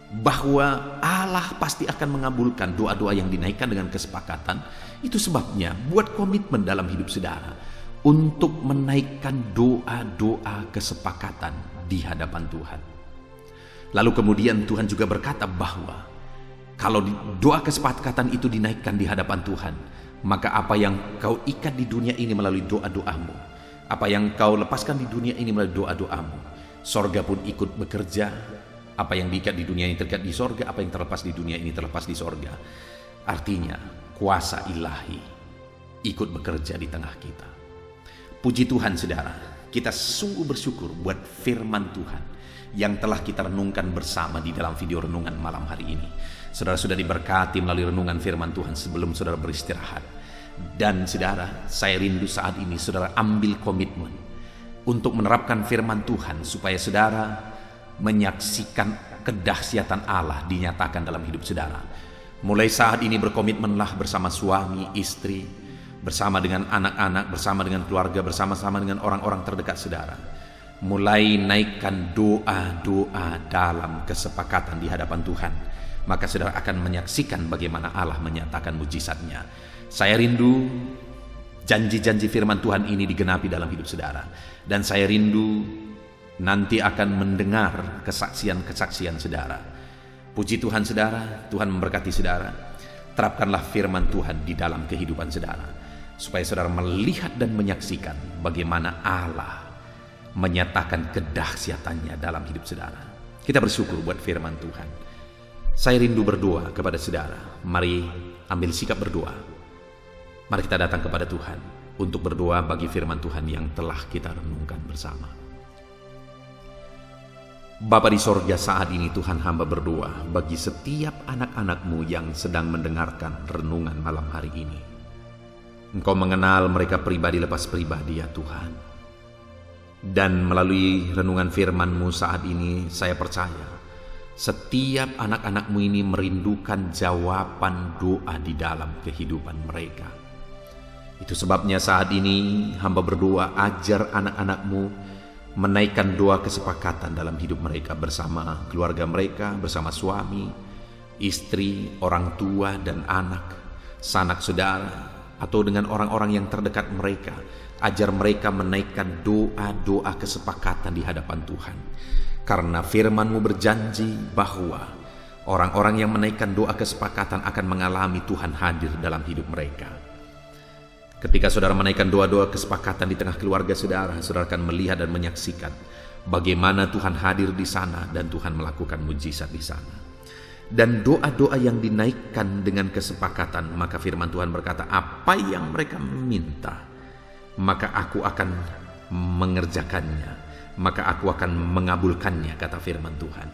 Bahwa Allah pasti akan mengabulkan doa-doa yang dinaikkan dengan kesepakatan. Itu sebabnya buat komitmen dalam hidup saudara untuk menaikkan doa-doa kesepakatan di hadapan Tuhan. Lalu kemudian Tuhan juga berkata bahwa kalau doa kesepakatan itu dinaikkan di hadapan Tuhan, maka apa yang kau ikat di dunia ini melalui doa-doamu, apa yang kau lepaskan di dunia ini melalui doa-doamu, sorga pun ikut bekerja. Apa yang diikat di dunia ini terikat di sorga, apa yang terlepas di dunia ini terlepas di sorga. Artinya kuasa ilahi ikut bekerja di tengah kita. Puji Tuhan, saudara, kita sungguh bersyukur buat firman Tuhan yang telah kita renungkan bersama di dalam video renungan malam hari ini. Saudara sudah diberkati melalui renungan firman Tuhan sebelum saudara beristirahat. Dan saudara, saya rindu saat ini saudara ambil komitmen untuk menerapkan firman Tuhan supaya saudara menyaksikan kedahsyatan Allah dinyatakan dalam hidup saudara. Mulai saat ini berkomitmenlah bersama suami, istri, bersama dengan anak-anak, bersama dengan keluarga, bersama-sama dengan orang-orang terdekat saudara. mulai naikkan doa-doa dalam kesepakatan di hadapan Tuhan, maka saudara akan menyaksikan bagaimana Allah menyatakan mujizatnya. Saya rindu janji-janji firman Tuhan ini digenapi dalam hidup saudara, dan saya rindu nanti akan mendengar kesaksian-kesaksian saudara. Puji Tuhan saudara, Tuhan memberkati saudara. Terapkanlah firman Tuhan di dalam kehidupan saudara, supaya saudara melihat dan menyaksikan bagaimana Allah menyatakan kedahsyatannya dalam hidup saudara. Kita bersyukur buat firman Tuhan. Saya rindu berdoa kepada saudara. Mari ambil sikap berdoa. Mari kita datang kepada Tuhan untuk berdoa bagi firman Tuhan yang telah kita renungkan bersama. Bapa di sorga, saat ini Tuhan hamba berdoa bagi setiap anak-anak-Mu yang sedang mendengarkan renungan malam hari ini. Engkau mengenal mereka pribadi lepas pribadi ya Tuhan. Dan melalui renungan firman-Mu saat ini, saya percaya setiap anak-anak-Mu ini merindukan jawaban doa di dalam kehidupan mereka. Itu sebabnya saat ini hamba berdoa, ajar anak-anak-Mu menaikkan doa kesepakatan dalam hidup mereka bersama keluarga mereka, bersama suami, istri, orang tua, dan anak, sanak saudara, atau dengan orang-orang yang terdekat mereka. Ajar mereka menaikkan doa-doa kesepakatan di hadapan Tuhan. Karena firman-Mu berjanji bahwa orang-orang yang menaikkan doa kesepakatan akan mengalami Tuhan hadir dalam hidup mereka. Ketika saudara menaikkan doa-doa kesepakatan di tengah keluarga saudara, saudara akan melihat dan menyaksikan bagaimana Tuhan hadir di sana dan Tuhan melakukan mujizat di sana. Dan doa-doa yang dinaikkan dengan kesepakatan, maka firman Tuhan berkata, apa yang mereka minta, maka aku akan mengerjakannya, maka aku akan mengabulkannya, kata firman Tuhan.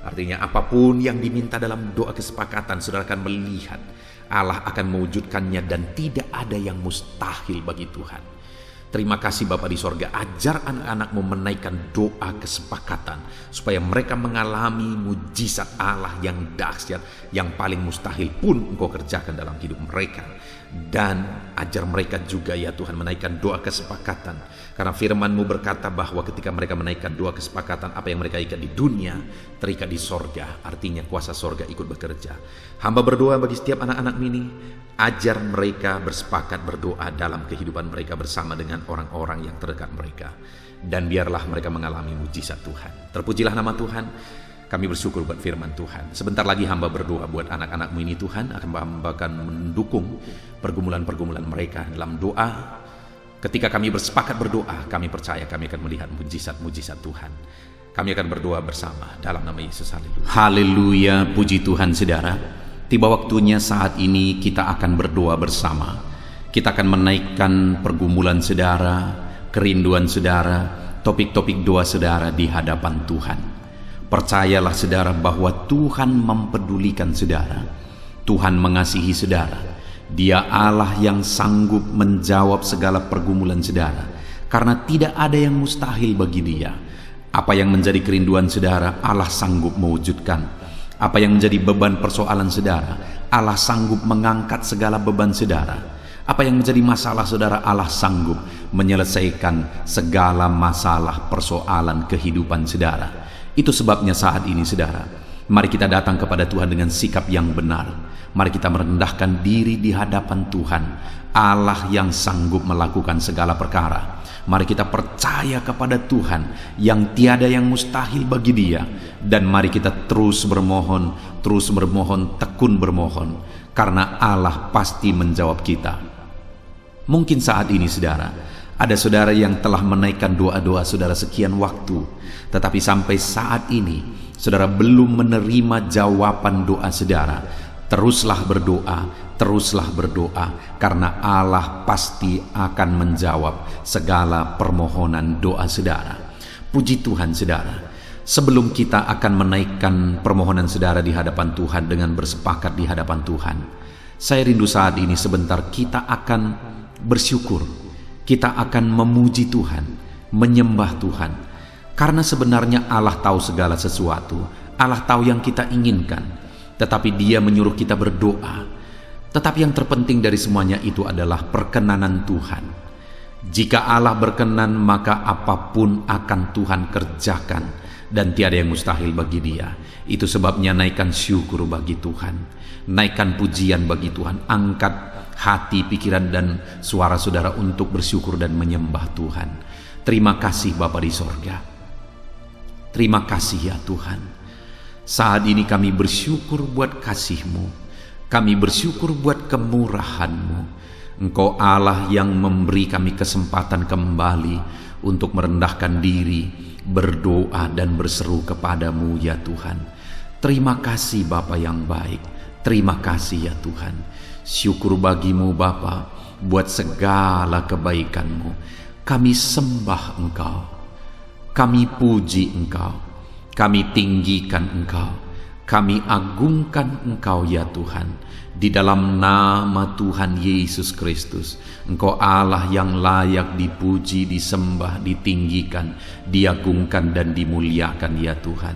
Artinya apapun yang diminta dalam doa kesepakatan, saudara akan melihat Allah akan mewujudkannya dan tidak ada yang mustahil bagi Tuhan. Terima kasih Bapa di sorga, ajar anak-anak-Mu menaikkan doa kesepakatan supaya mereka mengalami mujizat Allah yang dahsyat, yang paling mustahil pun Engkau kerjakan dalam hidup mereka. Dan ajar mereka juga ya Tuhan menaikkan doa kesepakatan, karena firman-Mu berkata bahwa ketika mereka menaikkan doa kesepakatan, apa yang mereka ikat di dunia terikat di sorga. Artinya kuasa sorga ikut bekerja. Hamba berdoa bagi setiap anak-anak ini, ajar mereka bersepakat berdoa dalam kehidupan mereka bersama dengan orang-orang yang terdekat mereka, dan biarlah mereka mengalami mujizat Tuhan. Terpujilah nama Tuhan. Kami bersyukur buat firman Tuhan. Sebentar lagi hamba berdoa buat anak-anak-Mu ini Tuhan, hamba akan mendukung pergumulan-pergumulan mereka dalam doa. Ketika kami bersepakat berdoa, kami percaya kami akan melihat mujizat-mujizat Tuhan. Kami akan berdoa bersama dalam nama Yesus. Haleluya. Haleluya, puji Tuhan saudara. Tiba waktunya saat ini kita akan berdoa bersama. Kita akan menaikkan pergumulan saudara, kerinduan saudara, topik-topik doa saudara di hadapan Tuhan. Percayalah saudara bahwa Tuhan mempedulikan saudara. Tuhan mengasihi saudara. Dia Allah yang sanggup menjawab segala pergumulan saudara, karena tidak ada yang mustahil bagi Dia. Apa yang menjadi kerinduan saudara, Allah sanggup mewujudkan. Apa yang menjadi beban persoalan saudara, Allah sanggup mengangkat segala beban saudara. Apa yang menjadi masalah saudara, Allah sanggup menyelesaikan segala masalah persoalan kehidupan saudara. Itu sebabnya saat ini saudara, mari kita datang kepada Tuhan dengan sikap yang benar. Mari kita merendahkan diri di hadapan Tuhan, Allah yang sanggup melakukan segala perkara. Mari kita percaya kepada Tuhan yang tiada yang mustahil bagi Dia. Dan mari kita terus bermohon, tekun bermohon, karena Allah pasti menjawab kita. Mungkin saat ini saudara, ada saudara yang telah menaikkan doa-doa saudara sekian waktu, tetapi sampai saat ini saudara belum menerima jawaban doa saudara. Teruslah berdoa, karena Allah pasti akan menjawab segala permohonan doa saudara. Puji Tuhan saudara. Sebelum kita akan menaikkan permohonan saudara di hadapan Tuhan dengan bersepakat di hadapan Tuhan, saya rindu saat ini sebentar kita akan bersyukur. Kita akan memuji Tuhan, menyembah Tuhan. Karena sebenarnya Allah tahu segala sesuatu. Allah tahu yang kita inginkan. Tetapi Dia menyuruh kita berdoa. Tetapi yang terpenting dari semuanya itu adalah perkenanan Tuhan. Jika Allah berkenan, maka apapun akan Tuhan kerjakan, dan tiada yang mustahil bagi Dia. Itu sebabnya naikkan syukur bagi Tuhan, naikkan pujian bagi Tuhan, angkat hati, pikiran, dan suara saudara untuk bersyukur dan menyembah Tuhan. Terima kasih Bapa di sorga. Terima kasih ya Tuhan. Saat ini kami bersyukur buat kasih-Mu, kami bersyukur buat kemurahan-Mu. Engkau Allah yang memberi kami kesempatan kembali untuk merendahkan diri, berdoa dan berseru kepadamu ya Tuhan. Terima kasih Bapa yang baik, terima kasih ya Tuhan. Syukur bagimu Bapa buat segala kebaikan-Mu. Kami sembah Engkau, kami puji Engkau, kami tinggikan Engkau, kami agungkan Engkau ya Tuhan. Di dalam nama Tuhan Yesus Kristus, Engkau Allah yang layak dipuji, disembah, ditinggikan, diagungkan dan dimuliakan ya Tuhan.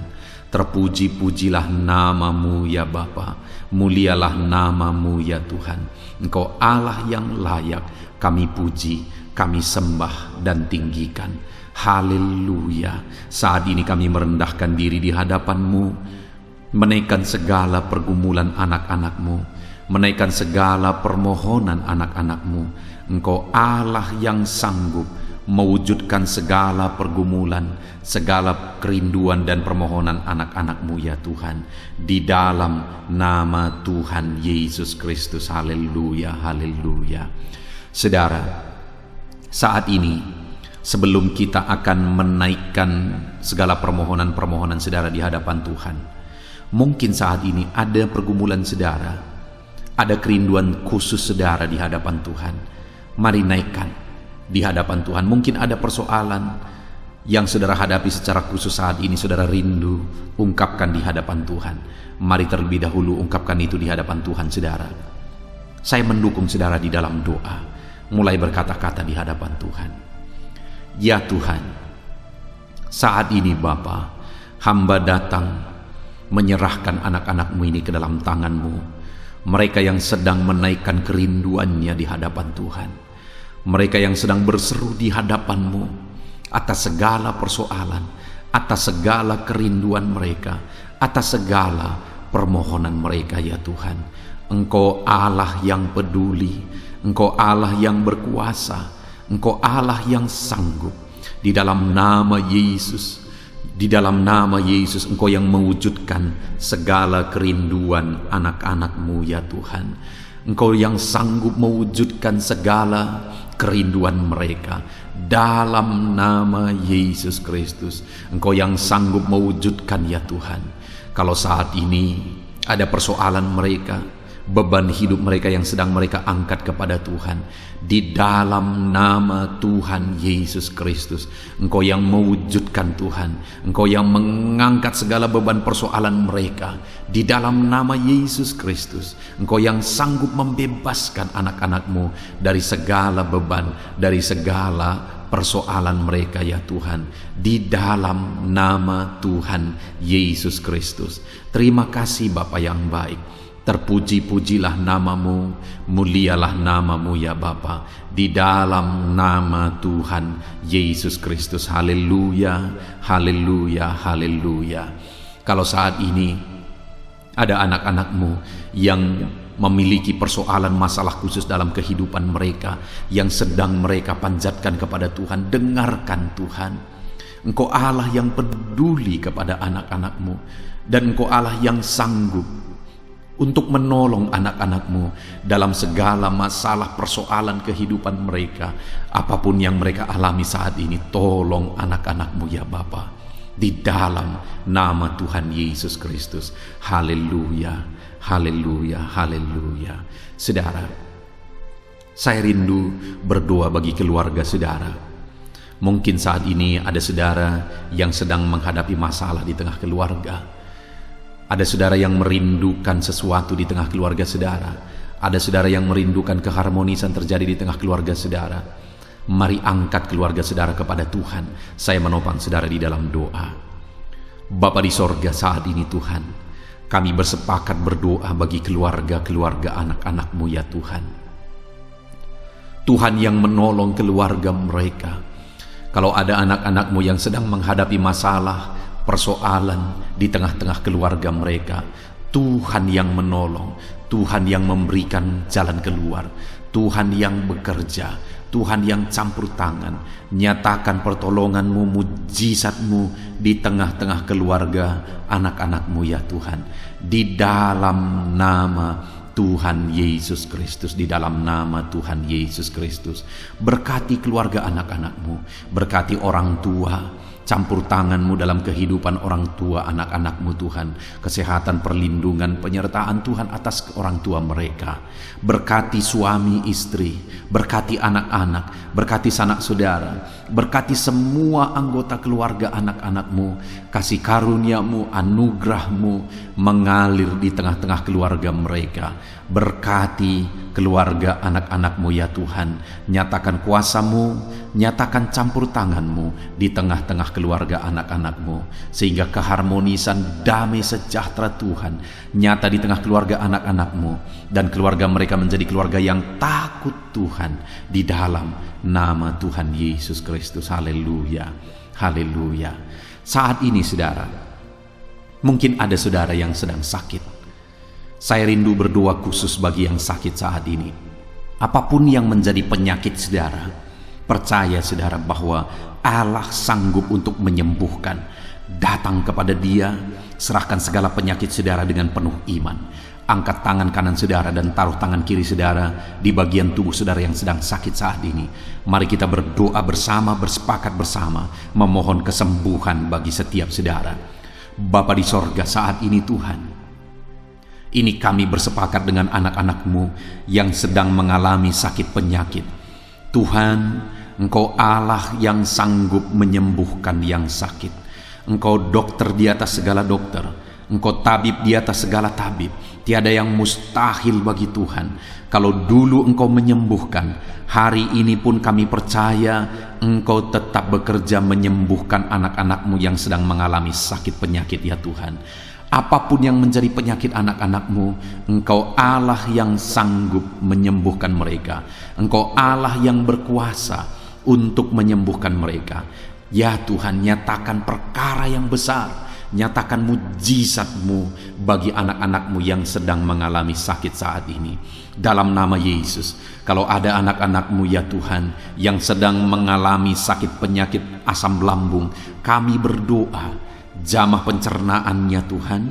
Terpuji-pujilah nama-Mu ya Bapa, mulialah nama-Mu ya Tuhan. Engkau Allah yang layak kami puji, kami sembah dan tinggikan. Haleluya. Saat ini kami merendahkan diri di hadapan-Mu, menaikkan segala pergumulan anak-anak-Mu, menaikkan segala permohonan anak-anak-Mu. Engkau Allah yang sanggup mewujudkan segala pergumulan, segala kerinduan dan permohonan anak-anak-Mu ya Tuhan. Di dalam nama Tuhan Yesus Kristus. Haleluya, haleluya. Saudara, saat ini sebelum kita akan menaikkan segala permohonan-permohonan saudara di hadapan Tuhan, mungkin saat ini ada pergumulan saudara, ada kerinduan khusus saudara di hadapan Tuhan. Mari naikkan di hadapan Tuhan. Mungkin ada persoalan yang saudara hadapi secara khusus saat ini, saudara rindu, ungkapkan di hadapan Tuhan. Mari terlebih dahulu ungkapkan itu di hadapan Tuhan saudara. Saya mendukung saudara di dalam doa. Mulai berkata-kata di hadapan Tuhan. Ya Tuhan, saat ini Bapa, hamba datang menyerahkan anak-anak-Mu ini ke dalam tangan-Mu. Mereka yang sedang menaikkan kerinduannya di hadapan Tuhan, mereka yang sedang berseru di hadapan-Mu atas segala persoalan, atas segala kerinduan mereka, atas segala permohonan mereka ya Tuhan. Engkau Allah yang peduli, Engkau Allah yang berkuasa, Engkau Allah yang sanggup. Di dalam nama Yesus, di dalam nama Yesus, Engkau yang mewujudkan segala kerinduan anak-anak-Mu ya Tuhan. Engkau yang sanggup mewujudkan segala kerinduan mereka. Dalam nama Yesus Kristus, Engkau yang sanggup mewujudkan ya Tuhan. Kalau saat ini ada persoalan mereka, beban hidup mereka yang sedang mereka angkat kepada Tuhan, di dalam nama Tuhan Yesus Kristus, Engkau yang mewujudkan Tuhan, Engkau yang mengangkat segala beban persoalan mereka. Di dalam nama Yesus Kristus, Engkau yang sanggup membebaskan anak-anak-Mu dari segala beban, dari segala persoalan mereka ya Tuhan. Di dalam nama Tuhan Yesus Kristus. Terima kasih Bapa yang baik. Terpuji-pujilah nama-Mu, mulialah nama-Mu ya Bapa. Di dalam nama Tuhan Yesus Kristus. Haleluya, haleluya, haleluya. Kalau saat ini ada anak-anak-Mu yang memiliki persoalan masalah khusus dalam kehidupan mereka, yang sedang mereka panjatkan kepada Tuhan, dengarkan Tuhan. Engkau Allah yang peduli kepada anak-anak-Mu, dan Engkau Allah yang sanggup untuk menolong anak-anak-Mu dalam segala masalah persoalan kehidupan mereka. Apapun yang mereka alami saat ini, tolong anak-anak-Mu ya Bapa. Di dalam nama Tuhan Yesus Kristus. Haleluya, haleluya, haleluya. Saudara, saya rindu berdoa bagi keluarga saudara. Mungkin saat ini ada saudara yang sedang menghadapi masalah di tengah keluarga. Ada saudara yang merindukan sesuatu di tengah keluarga saudara. Ada saudara yang merindukan keharmonisan terjadi di tengah keluarga saudara. Mari angkat keluarga saudara kepada Tuhan. Saya menopang saudara di dalam doa. Bapa di sorga, saat ini Tuhan, kami bersepakat berdoa bagi keluarga-keluarga anak-anak-Mu ya Tuhan. Tuhan yang menolong keluarga mereka. Kalau ada anak-anak-Mu yang sedang menghadapi masalah, persoalan di tengah-tengah keluarga mereka, Tuhan yang menolong, Tuhan yang memberikan jalan keluar, Tuhan yang bekerja, Tuhan yang campur tangan. Nyatakan pertolongan-Mu, mujizat-Mu di tengah-tengah keluarga anak-anak-Mu ya Tuhan. Di dalam nama Tuhan Yesus Kristus, di dalam nama Tuhan Yesus Kristus. Berkati keluarga anak-anak-Mu, berkati orang tua, campur tangan-Mu dalam kehidupan orang tua anak-anak-Mu Tuhan. Kesehatan, perlindungan, penyertaan Tuhan atas orang tua mereka. Berkati suami istri, berkati anak-anak, berkati sanak saudara, berkati semua anggota keluarga anak-anak-Mu. Kasih karunia-Mu, anugerah-Mu mengalir di tengah-tengah keluarga mereka. Berkati keluarga anak-anak-Mu ya Tuhan. Nyatakan kuasa-Mu, nyatakan campur tangan-Mu di tengah-tengah keluarga anak-anak-Mu, sehingga keharmonisan, damai sejahtera Tuhan nyata di tengah keluarga anak-anak-Mu, dan keluarga mereka menjadi keluarga yang takut Tuhan di dalam nama Tuhan Yesus Kristus. Haleluya, haleluya. Saat ini saudara, mungkin ada saudara yang sedang sakit. Saya rindu berdoa khusus bagi yang sakit saat ini. Apapun yang menjadi penyakit saudara, percaya saudara bahwa Allah sanggup untuk menyembuhkan. Datang kepada Dia, serahkan segala penyakit saudara dengan penuh iman. Angkat tangan kanan saudara dan taruh tangan kiri saudara di bagian tubuh saudara yang sedang sakit saat ini. Mari kita berdoa bersama, bersepakat bersama, memohon kesembuhan bagi setiap saudara. Bapa di sorga, saat ini Tuhan, ini kami bersepakat dengan anak-anak-Mu yang sedang mengalami sakit penyakit. Tuhan, Engkau Allah yang sanggup menyembuhkan yang sakit. Engkau dokter di atas segala dokter, Engkau tabib di atas segala tabib. Tiada yang mustahil bagi Tuhan. Kalau dulu Engkau menyembuhkan, hari ini pun kami percaya Engkau tetap bekerja menyembuhkan anak-anak-Mu yang sedang mengalami sakit penyakit ya Tuhan. Apapun yang menjadi penyakit anak-anak-Mu, Engkau Allah yang sanggup menyembuhkan mereka. Engkau Allah yang berkuasa untuk menyembuhkan mereka. Ya Tuhan, nyatakan perkara yang besar, nyatakan mujizat-Mu bagi anak-anak-Mu yang sedang mengalami sakit saat ini. Dalam nama Yesus, kalau ada anak-anak-Mu ya Tuhan yang sedang mengalami sakit penyakit asam lambung, kami berdoa, jamah pencernaannya Tuhan,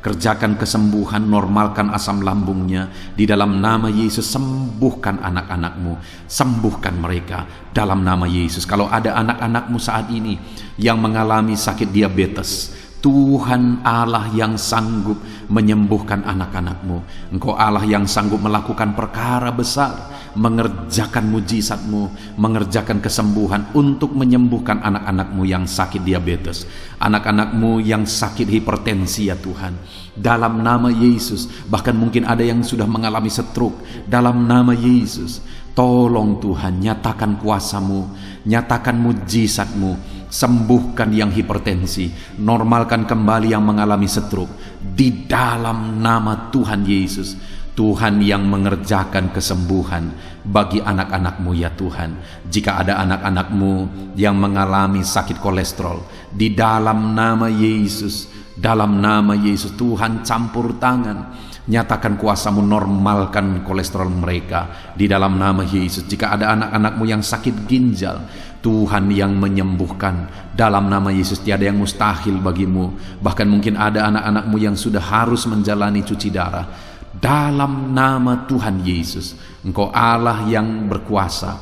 kerjakan kesembuhan, normalkan asam lambungnya. Di dalam nama Yesus, sembuhkan anak-anak-Mu, sembuhkan mereka dalam nama Yesus. Kalau ada anak-anak-Mu saat ini yang mengalami sakit diabetes, Tuhan Allah yang sanggup menyembuhkan anak-anak-Mu. Engkau Allah yang sanggup melakukan perkara besar, mengerjakan mujizat-Mu, mengerjakan kesembuhan untuk menyembuhkan anak-anak-Mu yang sakit diabetes, anak-anak-Mu yang sakit hipertensi ya Tuhan. Dalam nama Yesus, bahkan mungkin ada yang sudah mengalami stroke. Dalam nama Yesus, tolong Tuhan, nyatakan kuasa-Mu, nyatakan mujizat-Mu, sembuhkan yang hipertensi, normalkan kembali yang mengalami stroke. Di dalam nama Tuhan Yesus, Tuhan yang mengerjakan kesembuhan bagi anak-anak-Mu ya Tuhan. Jika ada anak-anak-Mu yang mengalami sakit kolesterol, di dalam nama Yesus, dalam nama Yesus, Tuhan campur tangan, nyatakan kuasa-Mu, normalkan kolesterol mereka di dalam nama Yesus. Jika ada anak-anak-Mu yang sakit ginjal, Tuhan yang menyembuhkan dalam nama Yesus. Tiada yang mustahil bagi-Mu. Bahkan mungkin ada anak-anak-Mu yang sudah harus menjalani cuci darah. Dalam nama Tuhan Yesus, Engkau Allah yang berkuasa,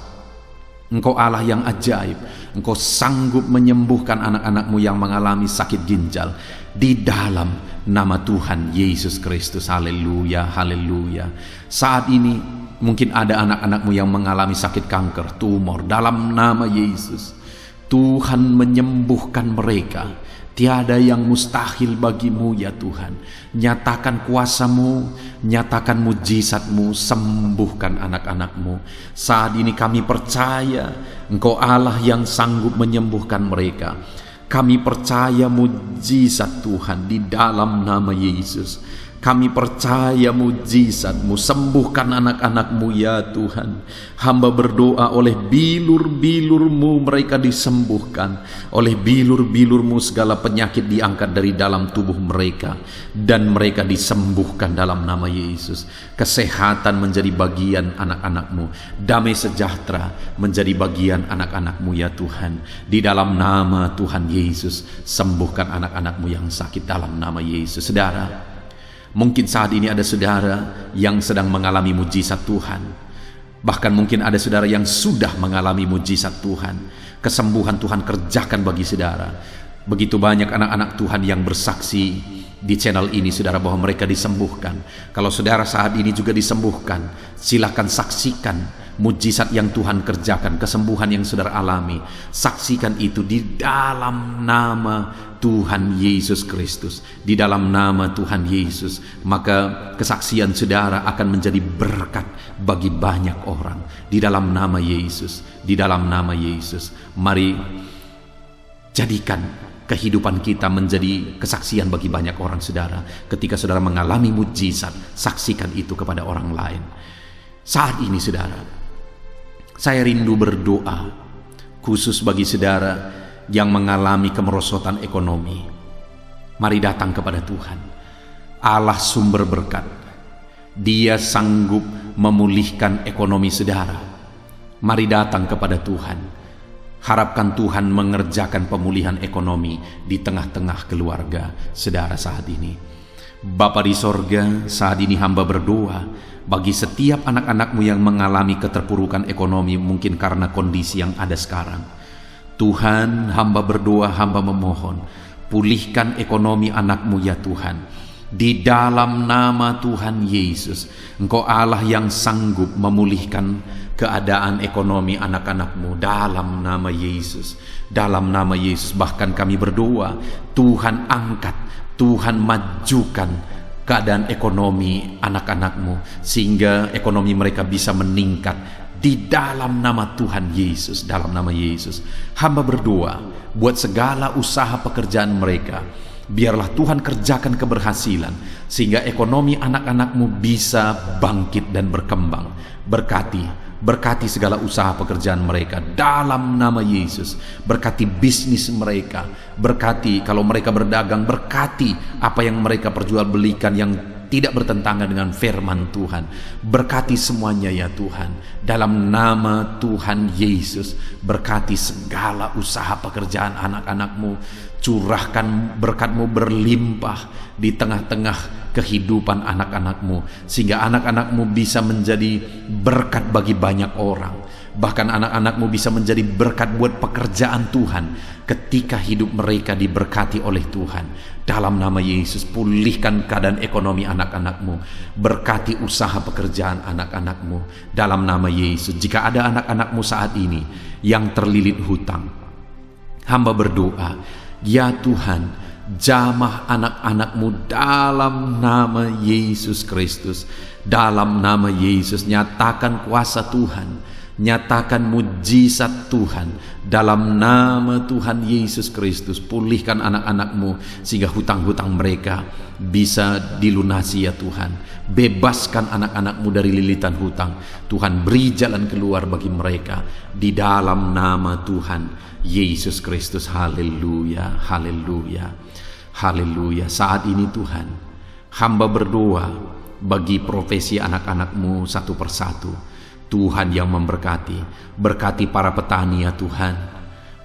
Engkau Allah yang ajaib. Engkau sanggup menyembuhkan anak-anak-Mu yang mengalami sakit ginjal di dalam nama Tuhan Yesus Kristus. Haleluya, haleluya. Saat ini mungkin ada anak-anak-Mu yang mengalami sakit kanker, tumor. Dalam nama Yesus, Tuhan menyembuhkan mereka. Tiada yang mustahil bagi-Mu ya Tuhan. Nyatakan kuasa-Mu, nyatakan mujizat-Mu, sembuhkan anak-anak-Mu. Saat ini kami percaya Engkau Allah yang sanggup menyembuhkan mereka. Kami percaya mujizat Tuhan di dalam nama Yesus. Kami percaya mujizat-Mu, sembuhkan anak-anak-Mu ya Tuhan. Hamba berdoa oleh bilur-bilur-Mu mereka disembuhkan, oleh bilur-bilur-Mu segala penyakit diangkat dari dalam tubuh mereka, dan mereka disembuhkan dalam nama Yesus. Kesehatan menjadi bagian anak-anak-Mu, damai sejahtera menjadi bagian anak-anak-Mu ya Tuhan. Di dalam nama Tuhan Yesus, sembuhkan anak-anak-Mu yang sakit dalam nama Yesus. Saudara, mungkin saat ini ada saudara yang sedang mengalami mujizat Tuhan. Bahkan mungkin ada saudara yang sudah mengalami mujizat Tuhan. Kesembuhan Tuhan kerjakan bagi saudara. Begitu banyak anak-anak Tuhan yang bersaksi di channel ini, saudara, bahwa mereka disembuhkan. Kalau saudara saat ini juga disembuhkan, silakan saksikan mujizat yang Tuhan kerjakan, kesembuhan yang saudara alami. Saksikan itu di dalam nama Tuhan Yesus Kristus. Di dalam nama Tuhan Yesus, maka kesaksian saudara akan menjadi berkat bagi banyak orang. Di dalam nama Yesus, di dalam nama Yesus. Mari jadikan kehidupan kita menjadi kesaksian bagi banyak orang, saudara. Ketika saudara mengalami mujizat, saksikan itu kepada orang lain. Saat ini, saudara, saya rindu berdoa khusus bagi saudara yang mengalami kemerosotan ekonomi. Mari datang kepada Tuhan, Allah sumber berkat. Dia sanggup memulihkan ekonomi saudara. Mari datang kepada Tuhan. Harapkan Tuhan mengerjakan pemulihan ekonomi di tengah-tengah keluarga saudara saat ini. Bapa di sorga, saat ini hamba berdoa bagi setiap anak-anak-Mu yang mengalami keterpurukan ekonomi, mungkin karena kondisi yang ada sekarang. Tuhan, hamba berdoa, hamba memohon, pulihkan ekonomi anak-Mu ya Tuhan. Di dalam nama Tuhan Yesus, Engkau Allah yang sanggup memulihkan keadaan ekonomi anak-anak-Mu dalam nama Yesus. Dalam nama Yesus, bahkan kami berdoa, Tuhan angkat, Tuhan majukan keadaan ekonomi anak-anak-Mu, sehingga ekonomi mereka bisa meningkat. Di dalam nama Tuhan Yesus, dalam nama Yesus, hamba berdoa buat segala usaha pekerjaan mereka. Biarlah Tuhan kerjakan keberhasilan, sehingga ekonomi anak-anak-Mu bisa bangkit dan berkembang. Berkati segala usaha pekerjaan mereka dalam nama Yesus. Berkati bisnis mereka, berkati kalau mereka berdagang, berkati apa yang mereka perjualbelikan yang tidak bertentangan dengan firman Tuhan. Berkati semuanya ya Tuhan. Dalam nama Tuhan Yesus, berkati segala usaha pekerjaan anak-anak-Mu. Curahkan berkat-Mu berlimpah di tengah-tengah kehidupan anak-anak-Mu, sehingga anak-anak-Mu bisa menjadi berkat bagi banyak orang. Bahkan anak-anak-Mu bisa menjadi berkat buat pekerjaan Tuhan ketika hidup mereka diberkati oleh Tuhan. Dalam nama Yesus, pulihkan keadaan ekonomi anak-anak-Mu. Berkati usaha pekerjaan anak-anak-Mu dalam nama Yesus. Jika ada anak-anak-Mu saat ini yang terlilit hutang, hamba berdoa, ya Tuhan, jamah anak-anak-Mu dalam nama Yesus Kristus. Dalam nama Yesus, nyatakan kuasa Tuhan, nyatakan mujizat Tuhan. Dalam nama Tuhan Yesus Kristus, pulihkan anak-anak-Mu sehingga hutang-hutang mereka bisa dilunasi ya Tuhan. Bebaskan anak-anak-Mu dari lilitan hutang. Tuhan, beri jalan keluar bagi mereka di dalam nama Tuhan Yesus Kristus. Haleluya, haleluya, haleluya. Saat ini Tuhan, hamba berdoa bagi profesi anak-anak-Mu satu persatu. Tuhan yang memberkati, berkati para petani ya Tuhan.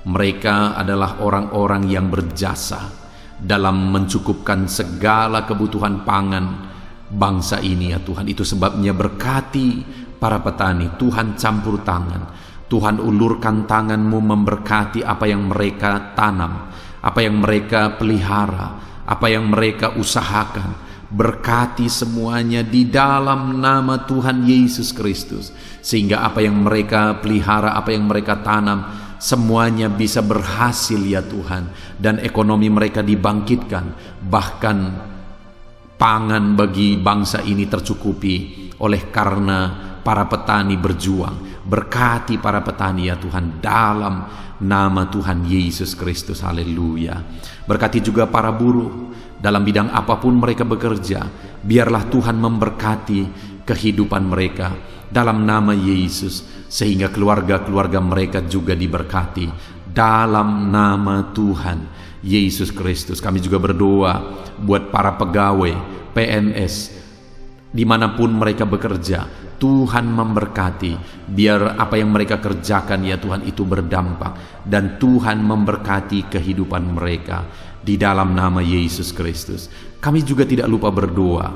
Mereka adalah orang-orang yang berjasa dalam mencukupkan segala kebutuhan pangan bangsa ini ya Tuhan. Itu sebabnya berkati para petani. Tuhan campur tangan, Tuhan ulurkan tangan-Mu memberkati apa yang mereka tanam, apa yang mereka pelihara, apa yang mereka usahakan. Berkati semuanya di dalam nama Tuhan Yesus Kristus, sehingga apa yang mereka pelihara, apa yang mereka tanam, semuanya bisa berhasil ya Tuhan, dan ekonomi mereka dibangkitkan. Bahkan pangan bagi bangsa ini tercukupi oleh karena para petani berjuang. Berkati para petani ya Tuhan dalam nama Tuhan Yesus Kristus. Haleluya. Berkati juga para buruh dalam bidang apapun mereka bekerja, biarlah Tuhan memberkati kehidupan mereka dalam nama Yesus, sehingga keluarga-keluarga mereka juga diberkati dalam nama Tuhan Yesus Kristus. Kami juga berdoa buat para pegawai PNS dimanapun mereka bekerja, Tuhan memberkati, biar apa yang mereka kerjakan ya Tuhan itu berdampak, dan Tuhan memberkati kehidupan mereka di dalam nama Yesus Kristus. Kami juga tidak lupa berdoa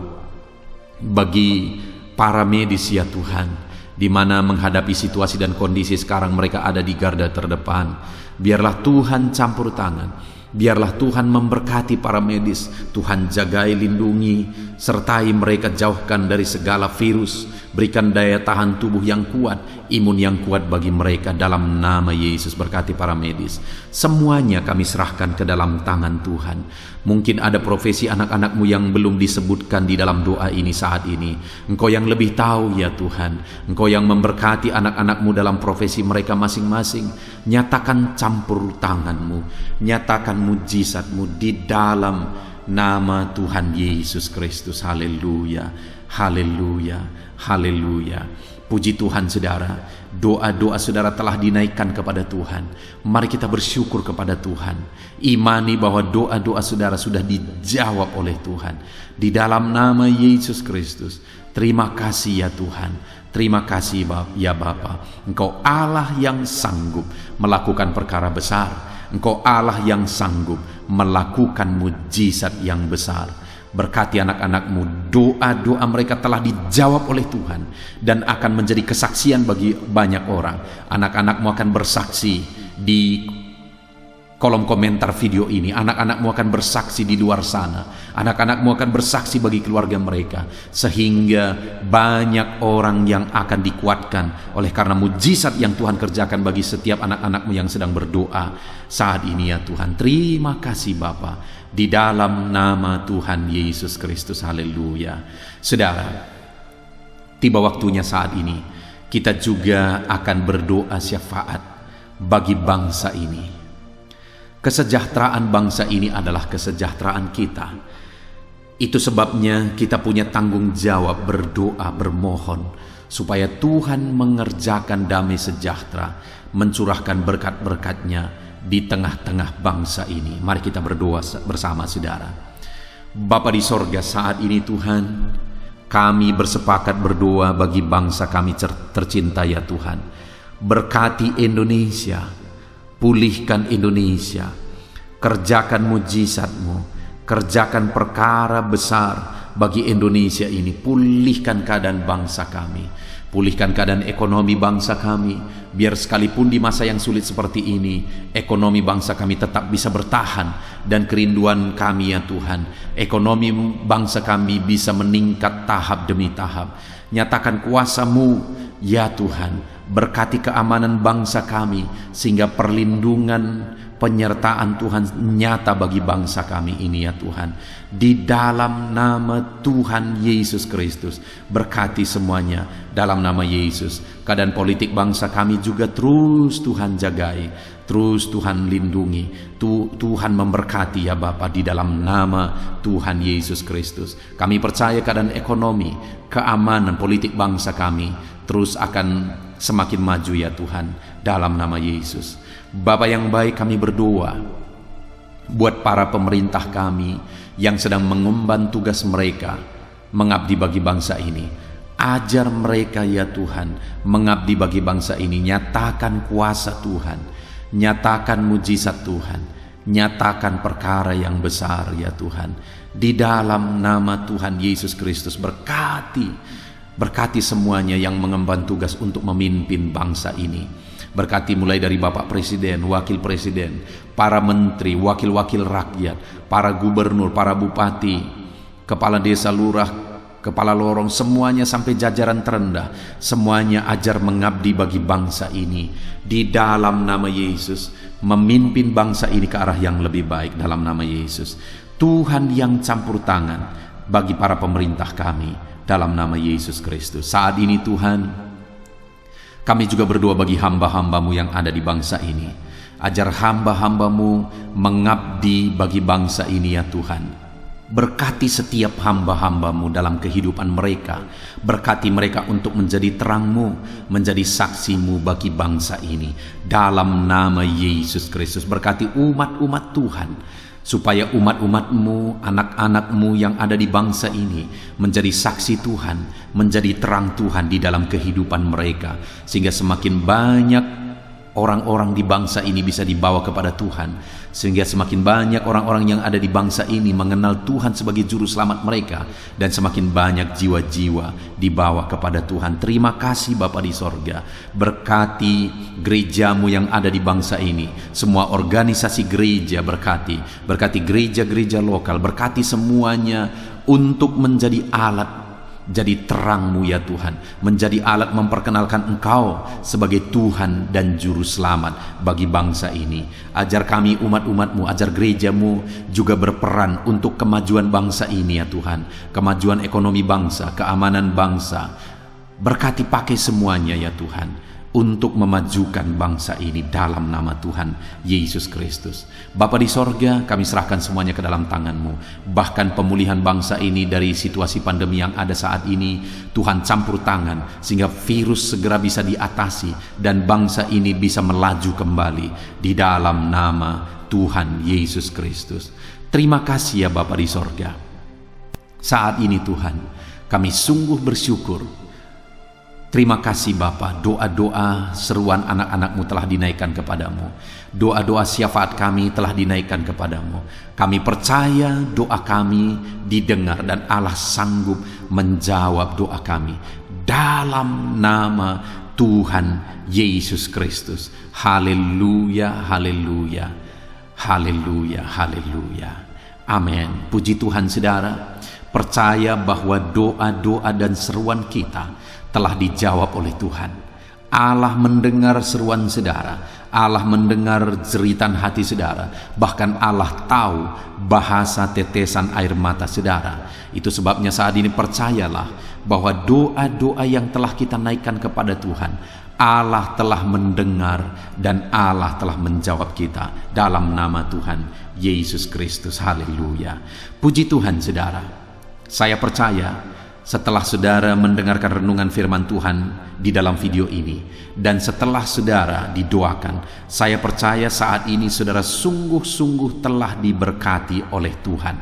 bagi para medis ya Tuhan, di mana menghadapi situasi dan kondisi sekarang mereka ada di garda terdepan. Biarlah Tuhan campur tangan, biarlah Tuhan memberkati para medis. Tuhan jagai, lindungi, sertai mereka, jauhkan dari segala virus. Berikan daya tahan tubuh yang kuat, imun yang kuat bagi mereka dalam nama Yesus. Berkati para medis. Semuanya kami serahkan ke dalam tangan Tuhan. Mungkin ada profesi anak-anakmu yang belum disebutkan di dalam doa ini saat ini. Engkau yang lebih tahu ya Tuhan. Engkau yang memberkati anak-anakmu dalam profesi mereka masing-masing. Nyatakan campur tanganmu, nyatakan mujizatmu di dalam nama Tuhan Yesus Kristus. Haleluya, haleluya, haleluya. Puji Tuhan saudara, doa-doa saudara telah dinaikkan kepada Tuhan. Mari kita bersyukur kepada Tuhan. Imani bahwa doa-doa saudara sudah dijawab oleh Tuhan. Di dalam nama Yesus Kristus. Terima kasih ya Tuhan. Terima kasih ya Bapa. Engkau Allah yang sanggup melakukan perkara besar. Engkau Allah yang sanggup melakukan mujizat yang besar. Berkati anak-anakmu, doa-doa mereka telah dijawab oleh Tuhan dan akan menjadi kesaksian bagi banyak orang. Anak-anakmu akan bersaksi di kolom komentar video ini. Anak-anakmu akan bersaksi di luar sana. Anak-anakmu akan bersaksi bagi keluarga mereka, sehingga banyak orang yang akan dikuatkan oleh karena mujizat yang Tuhan kerjakan bagi setiap anak-anakmu yang sedang berdoa saat ini ya Tuhan. Terima kasih Bapa, di dalam nama Tuhan Yesus Kristus. Haleluya. Saudara, tiba waktunya saat ini kita juga akan berdoa syafaat bagi bangsa ini. Kesejahteraan bangsa ini adalah kesejahteraan kita. Itu sebabnya kita punya tanggung jawab berdoa, bermohon supaya Tuhan mengerjakan damai sejahtera, mencurahkan berkat-berkat-Nya di tengah-tengah bangsa ini. Mari kita berdoa bersama saudara. Bapa di sorga, saat ini Tuhan, kami bersepakat berdoa bagi bangsa kami tercinta ya Tuhan. Berkati Indonesia, pulihkan Indonesia, kerjakan mujizat-Mu, kerjakan perkara besar bagi Indonesia ini. Pulihkan keadaan bangsa kami, pulihkan keadaan ekonomi bangsa kami, biar sekalipun di masa yang sulit seperti ini, ekonomi bangsa kami tetap bisa bertahan. Dan kerinduan kami ya Tuhan, ekonomi bangsa kami bisa meningkat tahap demi tahap. Nyatakan kuasa-Mu ya Tuhan, berkati keamanan bangsa kami, sehingga perlindungan, penyertaan Tuhan nyata bagi bangsa kami ini ya Tuhan. Di dalam nama Tuhan Yesus Kristus, berkati semuanya dalam nama Yesus. Keadaan politik bangsa kami juga terus Tuhan jagai, terus Tuhan lindungi, Tuhan memberkati ya Bapa, di dalam nama Tuhan Yesus Kristus. Kami percaya keadaan ekonomi, keamanan politik bangsa kami terus akan semakin maju ya Tuhan, dalam nama Yesus. Bapa yang baik, kami berdoa buat para pemerintah kami yang sedang mengemban tugas mereka mengabdi bagi bangsa ini. Ajar mereka ya Tuhan mengabdi bagi bangsa ini. Nyatakan kuasa Tuhan, nyatakan mujizat Tuhan, nyatakan perkara yang besar ya Tuhan. Di dalam nama Tuhan Yesus Kristus, berkati semuanya yang mengemban tugas untuk memimpin bangsa ini. Berkati mulai dari Bapak Presiden, Wakil Presiden, para menteri, wakil-wakil rakyat, para gubernur, para bupati, kepala desa, lurah, kepala lorong, semuanya sampai jajaran terendah. Semuanya ajar mengabdi bagi bangsa ini. Di dalam nama Yesus, memimpin bangsa ini ke arah yang lebih baik dalam nama Yesus. Tuhan yang campur tangan bagi para pemerintah kami dalam nama Yesus Kristus. Saat ini Tuhan, kami juga berdoa bagi hamba-hamba-Mu yang ada di bangsa ini. Ajar hamba-hamba-Mu mengabdi bagi bangsa ini ya Tuhan. Berkati setiap hamba-hambamu dalam kehidupan mereka. Berkati mereka untuk menjadi terangmu, menjadi saksimu bagi bangsa ini. Dalam nama Yesus Kristus, berkati umat-umat Tuhan, supaya umat-umatmu, anak-anakmu yang ada di bangsa ini menjadi saksi Tuhan, menjadi terang Tuhan di dalam kehidupan mereka, sehingga semakin banyak orang-orang di bangsa ini bisa dibawa kepada Tuhan, sehingga semakin banyak orang-orang yang ada di bangsa ini mengenal Tuhan sebagai juru selamat mereka, dan semakin banyak jiwa-jiwa dibawa kepada Tuhan. Terima kasih Bapa di sorga. Berkati gerejamu yang ada di bangsa ini, semua organisasi gereja berkati gereja-gereja lokal, berkati semuanya untuk menjadi alat, jadi terangmu ya Tuhan, menjadi alat memperkenalkan Engkau sebagai Tuhan dan Juru Selamat bagi bangsa ini. Ajar kami umat-umatmu, ajar gerejamu juga berperan untuk kemajuan bangsa ini ya Tuhan, kemajuan ekonomi bangsa, keamanan bangsa. Berkati pakai semuanya ya Tuhan, untuk memajukan bangsa ini dalam nama Tuhan Yesus Kristus. Bapa di sorga, kami serahkan semuanya ke dalam tangan-Mu. Bahkan pemulihan bangsa ini dari situasi pandemi yang ada saat ini, Tuhan campur tangan sehingga virus segera bisa diatasi dan bangsa ini bisa melaju kembali di dalam nama Tuhan Yesus Kristus. Terima kasih ya Bapa di sorga. Saat ini Tuhan, kami sungguh bersyukur. Terima kasih Bapa, doa-doa seruan anak-anak-Mu telah dinaikkan kepadamu. Doa-doa syafaat kami telah dinaikkan kepadamu. Kami percaya doa kami didengar dan Allah sanggup menjawab doa kami. Dalam nama Tuhan Yesus Kristus. Haleluya, haleluya, haleluya, haleluya. Amin. Puji Tuhan saudara. Percaya bahwa doa-doa dan seruan kita telah dijawab oleh Tuhan. Allah mendengar seruan saudara, Allah mendengar jeritan hati saudara, bahkan Allah tahu bahasa tetesan air mata saudara. Itu sebabnya saat ini percayalah bahwa doa-doa yang telah kita naikkan kepada Tuhan, Allah telah mendengar dan Allah telah menjawab kita dalam nama Tuhan Yesus Kristus. Haleluya. Puji Tuhan saudara. Saya percaya setelah saudara mendengarkan renungan firman Tuhan di dalam video ini, dan setelah saudara didoakan, saya percaya saat ini saudara sungguh-sungguh telah diberkati oleh Tuhan.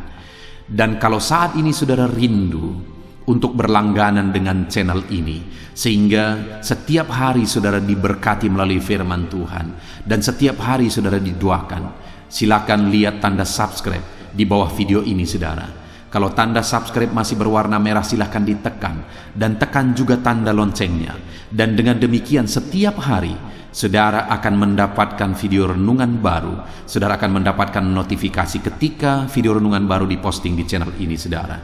Dan kalau saat ini saudara rindu untuk berlangganan dengan channel ini, sehingga setiap hari saudara diberkati melalui firman Tuhan, dan setiap hari saudara didoakan, silakan lihat tanda subscribe di bawah video ini saudara. Kalau tanda subscribe masih berwarna merah, silahkan ditekan, dan tekan juga tanda loncengnya. Dan dengan demikian setiap hari saudara akan mendapatkan video renungan baru. Saudara akan mendapatkan notifikasi ketika video renungan baru diposting di channel ini saudara.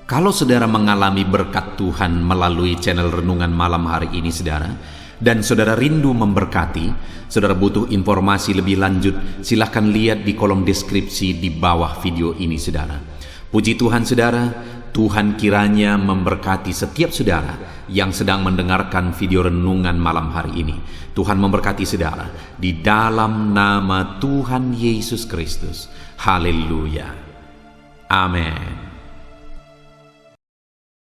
Kalau saudara mengalami berkat Tuhan melalui channel renungan malam hari ini saudara, dan saudara rindu memberkati, saudara butuh informasi lebih lanjut, silahkan lihat di kolom deskripsi di bawah video ini saudara. Puji Tuhan saudara, Tuhan kiranya memberkati setiap saudara yang sedang mendengarkan video renungan malam hari ini. Tuhan memberkati saudara di dalam nama Tuhan Yesus Kristus. Haleluya. Amin.